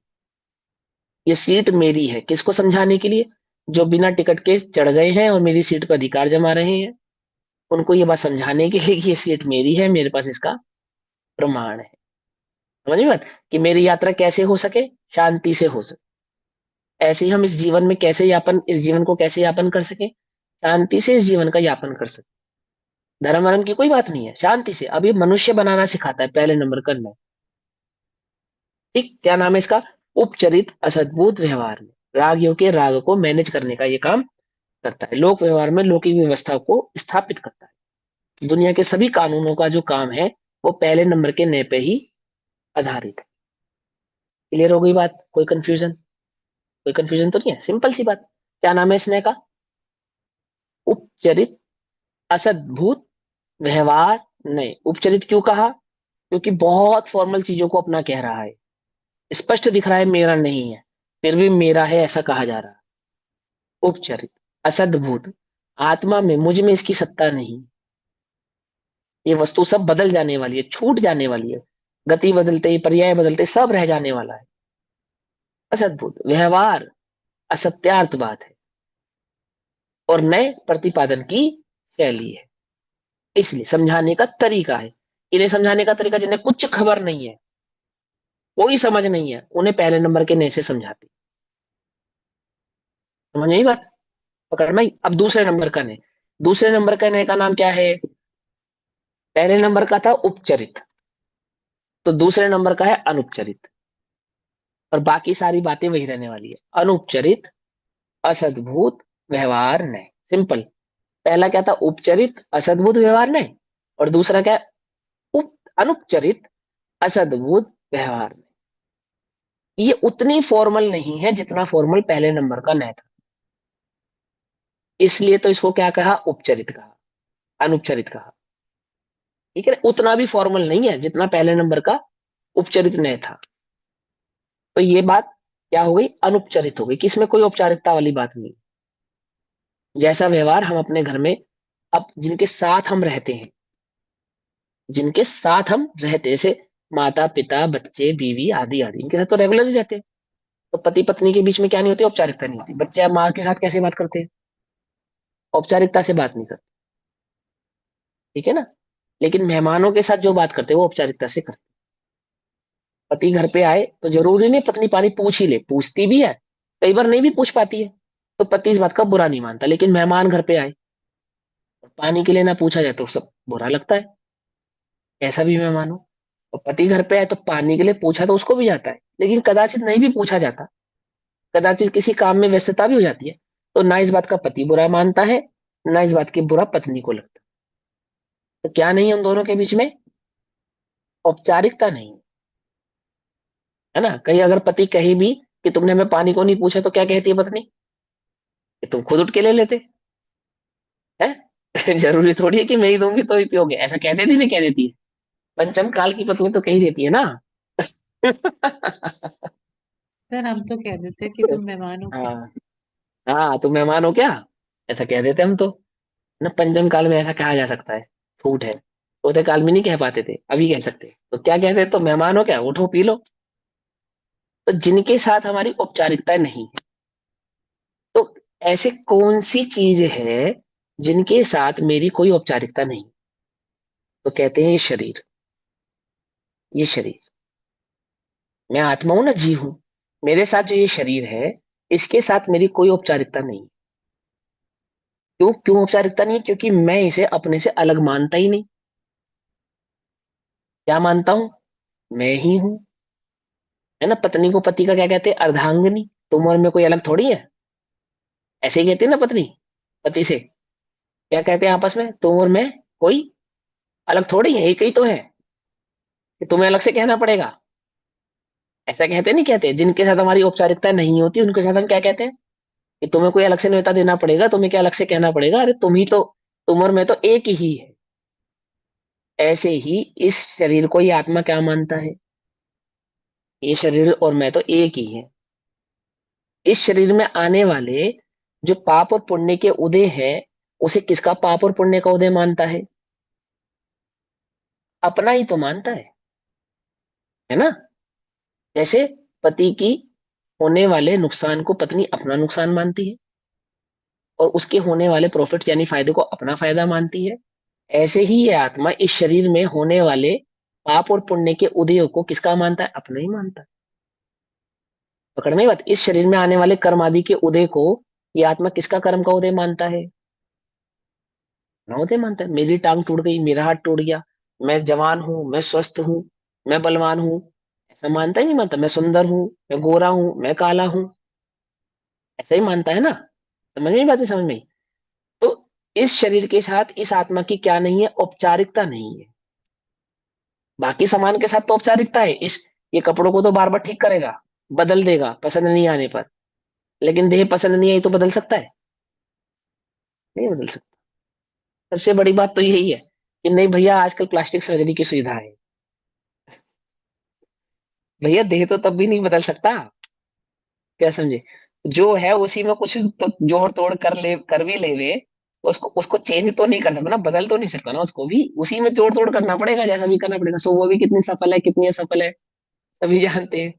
ये सीट मेरी है, किसको समझाने के लिए? जो बिना टिकट के चढ़ गए हैं और मेरी सीट पर अधिकार जमा रहे हैं, उनको ये बात समझाने के लिए कि ये सीट मेरी है, मेरे पास इसका प्रमाण है। समझ में बात? कि मेरी यात्रा कैसे हो सके? शांति से हो सके। ऐसे ही हम इस जीवन में कैसे यापन, इस जीवन को कैसे यापन कर सके? शांति से इस जीवन का यापन कर सके। धर्म वर्म की कोई बात नहीं है, शांति से। अब ये मनुष्य बनाना सिखाता है, पहले नंबर का नय। ठीक, क्या नाम है इसका? उपचरित असद्भुत व्यवहार में राग योग के राग को मैनेज करने का ये काम करता है। लोक व्यवहार में लौकिक व्यवस्था को स्थापित करता है। दुनिया के सभी कानूनों का जो काम है वो पहले नंबर के नय पे ही आधारित है। क्लियर हो गई बात? कोई कंफ्यूजन? कोई कंफ्यूजन तो नहीं है, सिंपल सी बात। क्या नाम है इस नय का? उपचरित असद्भुत व्यवहार नय। उपचरित क्यों कहा? क्योंकि बहुत फॉर्मल चीजों को अपना कह रहा है, स्पष्ट दिख रहा है मेरा नहीं है, फिर भी मेरा है ऐसा कहा जा रहा है। उपचरित असद्भुत, आत्मा में मुझ में इसकी सत्ता नहीं। ये वस्तु सब बदल जाने वाली है, छूट जाने वाली है, गति बदलते पर्याय बदलते सब रह जाने वाला है। असद्भुत व्यवहार, असत्यार्थ बात है। और नए, प्रतिपादन की शैली है, इसलिए समझाने का तरीका है। इन्हें समझाने का तरीका, जिन्हें कुछ खबर नहीं है, कोई समझ नहीं है, उन्हें पहले नंबर के नए से समझाते। समझ नहीं बात? पकड़ में आई? अब दूसरे नंबर का नए। दूसरे नंबर का नए का नाम क्या है? पहले नंबर का था उपचरित, तो दूसरे नंबर का है अनुपचरित। और बाकी सारी बातें वही रहने वाली है। अनुपचरित असद्भुत व्यवहार नय, सिंपल। पहला क्या था? उपचरित असद्भुत व्यवहार नय, और दूसरा क्या है? उप अनुपचरित असद्भुत व्यवहार नय। ये उतनी फॉर्मल नहीं है जितना फॉर्मल पहले नंबर का नय था, इसलिए तो इसको क्या कहा? उपचरित कहा, अनुपचरित कहा। ठीक है, उतना भी फॉर्मल नहीं है जितना पहले नंबर का उपचरित नय था। तो ये बात क्या हो गई? अनुपचरित हो गई, किसमें कोई औपचारिकता वाली बात नहीं। जैसा व्यवहार हम अपने घर में, अब जिनके साथ हम रहते हैं, जिनके साथ हम रहते, जैसे माता पिता बच्चे बीवी आदि आदि, इनके साथ तो रेगुलर ही रहते हैं। तो पति पत्नी के बीच में क्या नहीं होती? औपचारिकता नहीं होती। बच्चे अब माँ के साथ कैसे बात करते हैं? औपचारिकता से बात नहीं करते, ठीक है ना। लेकिन मेहमानों के साथ जो बात करते हैं वो औपचारिकता से करते हैं। पति घर पे आए तो जरूरी नहीं पत्नी पानी पूछ ही ले, पूछती भी है, कई बार नहीं भी पूछ पाती है, तो पति इस बात का बुरा नहीं मानता। लेकिन मेहमान घर पे आए और पानी के लिए ना पूछा जाए तो सब बुरा लगता है, ऐसा भी मेहमान हो। और पति घर पे आए तो पानी के लिए पूछा तो उसको भी जाता है, लेकिन कदाचित नहीं भी पूछा जाता, कदाचित किसी काम में व्यस्तता भी हो जाती है, तो ना इस बात का पति बुरा मानता है, ना इस बात की बुरा पत्नी को लगता है। तो क्या नहीं है उन दोनों के बीच में? औपचारिकता नहीं, है ना। कहीं अगर पति कहीं भी कि तुमने हमें पानी को नहीं पूछा, तो क्या कहती है पत्नी? कि तुम खुद उठ के ले लेते हैं। जरूरी थोड़ी है कि मैं ही दूंगी तो ही पियोगे, ऐसा कह देती नहीं? कह देती है। पंचम काल की पत्नी तो कही देती है ना। सर हम तो कह देते हैं कि तुम मेहमान हो क्या। हाँ, हाँ तुम मेहमान हो क्या, ऐसा कह देते हम तो, ना। पंचम काल में ऐसा कहा जा सकता है, छूट है। चौथे काल में नहीं कह पाते थे, अभी कह सकते हैं। तो क्या कहते हैं? तो मेहमान हो क्या, उठो पी लो। तो जिनके साथ हमारी औपचारिकता नहीं है, तो ऐसे कौन सी चीज है जिनके साथ मेरी कोई औपचारिकता नहीं? तो कहते हैं ये शरीर। ये शरीर, मैं आत्मा हूं ना, जीव हूं। मेरे साथ जो ये शरीर है, इसके साथ मेरी कोई औपचारिकता नहीं। क्यों क्यों औपचारिकता नहीं है? क्योंकि मैं इसे अपने से अलग मानता ही नहीं। क्या मानता हूं? मैं ही हूं, है ना। पत्नी को पति का क्या कहते हैं? अर्धांगिनी। तुम और मैं कोई अलग थोड़ी है, ऐसे ही कहती है ना पत्नी पति से। क्या कहते हैं आपस में? तुम और मैं कोई अलग थोड़ी है, एक ही तो है, कि तुम्हें अलग से कहना पड़ेगा, ऐसा कहते नहीं, कहते जिनके साथ हमारी औपचारिकता नहीं होती उनके साथ हम क्या कहते हैं कि तुम्हें कोई अलग से न्योता देना पड़ेगा, तुम्हें क्या अलग से कहना पड़ेगा, अरे तुम ही तो, तुम और मैं तो एक ही है। ऐसे ही इस शरीर को ये आत्मा क्या मानता है, ये शरीर और मैं तो एक ही है। इस शरीर में आने वाले जो पाप और पुण्य के उदय है, उसे किसका पाप और पुण्य का उदय मानता है? अपना ही तो मानता है ना। जैसे पति की होने वाले नुकसान को पत्नी अपना नुकसान मानती है और उसके होने वाले प्रॉफिट यानी फायदे को अपना फायदा मानती है, ऐसे ही ये आत्मा इस शरीर में होने वाले पाप और पुण्य के उदयों को किसका मानता है? अपना ही मानता है। पकड़ में बात, इस शरीर में आने वाले कर्म आदि के उदय को ये आत्मा किसका कर्म का उदय मानता है? अपना उदय मानता है। मेरी टांग टूट गई, मेरा हाथ टूट गया, मैं जवान हूं, मैं स्वस्थ हूं, मैं बलवान हूं, ऐसा मानता ही नहीं मानता। मैं सुंदर हूं, मैं गोरा हूं, मैं काला हूं, ऐसा ही मानता है ना। समझ में बात है, समझ में आई? तो इस शरीर के साथ इस आत्मा की क्या नहीं है? औपचारिकता नहीं है। बाकी सामान के साथ तो औपचारिकता है। इस ये कपड़ों को तो बार बार ठीक करेगा, बदल देगा पसंद नहीं आने पर, लेकिन देह पसंद नहीं आई तो बदल सकता है? नहीं बदल सकता। सबसे बड़ी बात तो यही है कि नहीं भैया, आजकल प्लास्टिक सर्जरी की सुविधा है, भैया देह तो तब भी नहीं बदल सकता। क्या समझे? जो है उसी में कुछ तो जोड़ तोड़ कर भी लेवे, उसको उसको चेंज तो नहीं कर सकता ना, बदल तो नहीं सकता ना, उसको भी उसी में जोड़ तोड़ करना पड़ेगा, जैसा भी करना पड़ेगा। सो वो भी कितनी सफल है, कितनी असफल है, सभी जानते हैं।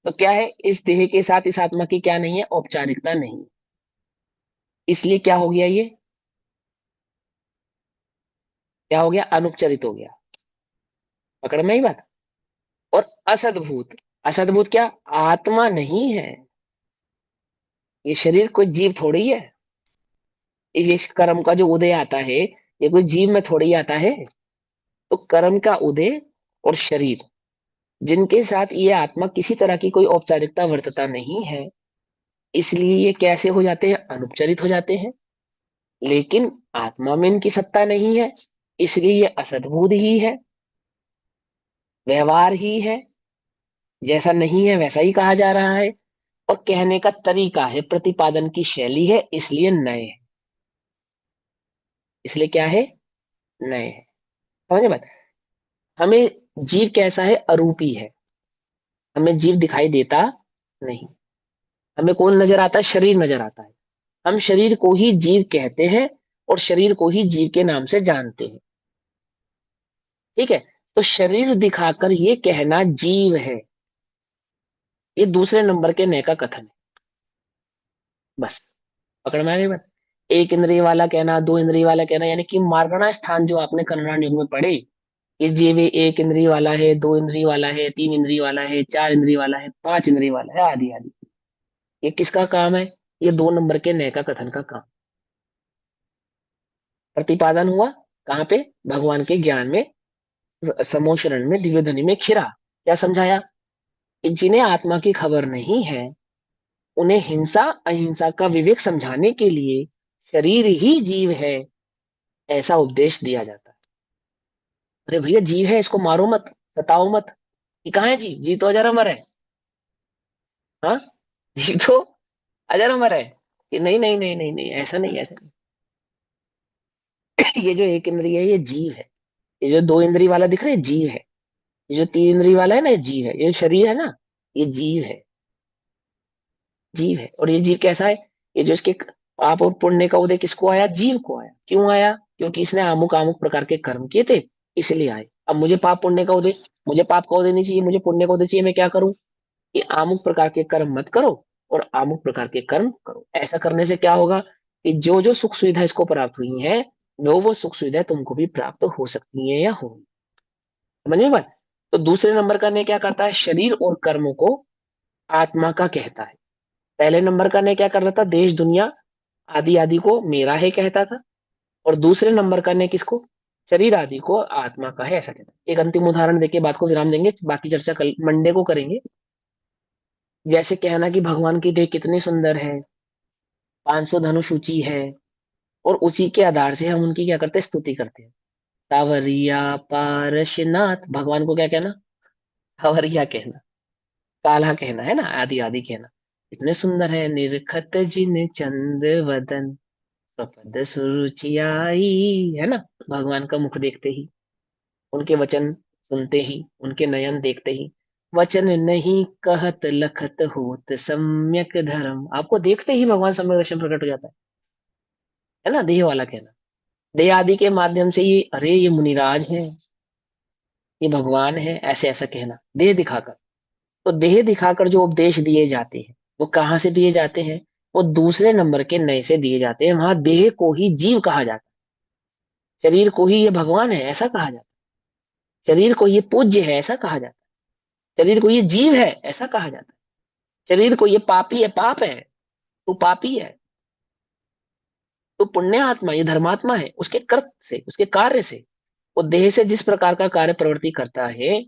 तो क्या है, इस देह के साथ इस आत्मा की क्या नहीं है? औपचारिकता नहीं। इसलिए क्या हो गया ये? क्या हो गया? अनुपचरित हो गया। पकड़ में ही बात। और असद्भूत, असद्भूत क्या? आत्मा नहीं है ये शरीर, कोई जीव थोड़ी है। ये कर्म का जो उदय आता है, ये कोई जीव में थोड़ी आता है। तो कर्म का उदय और शरीर, जिनके साथ ये आत्मा किसी तरह की कोई औपचारिकता वर्तता नहीं है, इसलिए ये कैसे हो जाते हैं? अनुपचरित हो जाते हैं। लेकिन आत्मा में इनकी सत्ता नहीं है, इसलिए ये असद्भुत ही है, व्यवहार ही है, जैसा नहीं है वैसा ही कहा जा रहा है। और कहने का तरीका है, प्रतिपादन की शैली है, इसलिए नए है। इसलिए क्या है? नए है। समझे बात? हमें जीव कैसा है? अरूपी है, हमें जीव दिखाई देता नहीं। हमें कौन नजर आता है? शरीर नजर आता है। हम शरीर को ही जीव कहते हैं और शरीर को ही जीव के नाम से जानते हैं। ठीक है। तो शरीर दिखाकर ये कहना जीव है, ये दूसरे नंबर के नए का कथन है। बस पकड़ में आ गई बात। एक इंद्रिय वाला कहना, दो इंद्रिय वाला कहना, यानी कि मार्गणा स्थान जो आपने कन्नड़ युग में पढ़े कि जीव एक इंद्रिय वाला है, दो इंद्रिय वाला है, तीन इंद्रिय वाला है, चार इंद्रिय वाला है, पांच इंद्रिय वाला है, आदि आदि, ये किसका काम है? ये दो नंबर के नए का कथन का काम। प्रतिपादन हुआ कहाँ पे? भगवान के ज्ञान में, समोशरण में, दिव्य ध्वनि में खिरा। क्या समझाया? कि जिन्हें आत्मा की खबर नहीं है, उन्हें हिंसा अहिंसा का विवेक समझाने के लिए शरीर ही जीव है, ऐसा उपदेश दिया जाता है। अरे भैया जीव है, इसको मारो मत, सताओ मत। ये कहाँ है जीव? जीव तो अजर अमर है। हाँ, जीव तो अजर अमर है। कि नहीं नहीं नहीं नहीं नहीं, ऐसा नहीं, ऐसा नहीं। ये जो एक इंद्रिय है ये जीव है, ये जो दो इंद्रिय वाला दिख रहा है जीव है, ये जो तीन इंद्रिय वाला है ना ये जीव है, ये शरीर है ना ये जीव है, जीव है। और ये जीव कैसा है? ये जो इसके पाप और पुण्य का उदय किसको आया? जीव को आया। क्यों आया? क्योंकि इसने अमुक अमुक प्रकार के कर्म किए थे, इसलिए आए। अब मुझे पाप पुण्य का उदय, मुझे पाप का उदय नहीं चाहिए, मुझे पुण्य का उदय चाहिए। मैं क्या करूं? कि अमुक प्रकार के कर्म मत करो और अमुक प्रकार के कर्म करो। ऐसा करने से क्या होगा? कि जो जो सुख सुविधा इसको प्राप्त हुई है, वो सुख सुविधा तुमको भी प्राप्त हो सकती है या होगी। समझ में बात? तो दूसरे नंबर का ने क्या करता है? शरीर और कर्मों को आत्मा का कहता है। पहले नंबर का ने क्या कर रहा था? देश दुनिया आदि आदि को मेरा है कहता था। और दूसरे नंबर का ने किसको? शरीर आदि को आत्मा का है ऐसा कहता है। एक अंतिम उदाहरण देके बात को विराम देंगे, बाकी चर्चा कल मंडे को करेंगे। जैसे कहना कि भगवान की देह कितनी सुंदर है, 500 धनुष ऊंची है, और उसी के आधार से हम उनकी क्या करते हैं? स्तुति करते हैं। सावरिया पारशनाथ, भगवान को क्या कहना? सावरिया कहना। काल्हा कहना है ना, आदि आदि कहना। इतने सुंदर है, निरखत जिन चंद वदन स्वपद सुरुचियाई, है ना। भगवान का मुख देखते ही, उनके वचन सुनते ही, उनके नयन देखते ही, वचन नहीं कहत लखत होत सम्यक धर्म, आपको देखते ही भगवान सम्यक दर्शन प्रकट हो जाता है ना। देह वाला कहना, देह आदि के माध्यम से ये, अरे ये मुनिराज है, ये भगवान है, ऐसे ऐसा कहना देह दिखाकर। तो देह दिखाकर जो उपदेश दिए जाते हैं वो कहाँ से दिए जाते हैं? वो दूसरे नंबर के नए से दिए जाते हैं। वहां देह को ही जीव कहा जाता है, शरीर को ही ये भगवान है ऐसा कहा जाता है, शरीर को ये पूज्य है ऐसा कहा जाता है, शरीर को ये जीव है ऐसा कहा जाता है, शरीर को ये पापी है, पाप है, तू पापी है, तू पुण्य आत्मा, ये धर्मात्मा है, उसके कर्त से, उसके कार्य से। वो देह से जिस प्रकार का कार्य प्रवृत्ति करता है,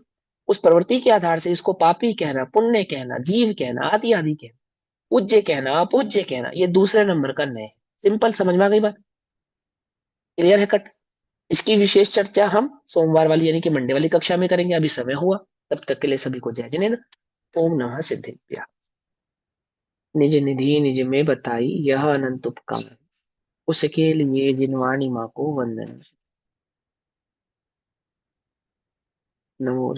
उस प्रवृत्ति के आधार से इसको पापी कहना, पुण्य कहना, जीव कहना, आदि आदि कहना, पूज्य कहना, अपूज्य कहना, ये दूसरे नंबर का नय है। सिंपल, समझ में आ गई बात? क्लियर है? कट। इसकी विशेष चर्चा हम सोमवार वाली यानी कि मंडे वाली कक्षा में करेंगे। अभी समय हुआ, तब तक के लिए सभी को जय जिनेन्द्र। ओम नमः सिद्धेभ्यः। निज निधि निज में बताई यह अनंत उपकार, उसके लिए जिनवाणी माँ को वंदन। नमो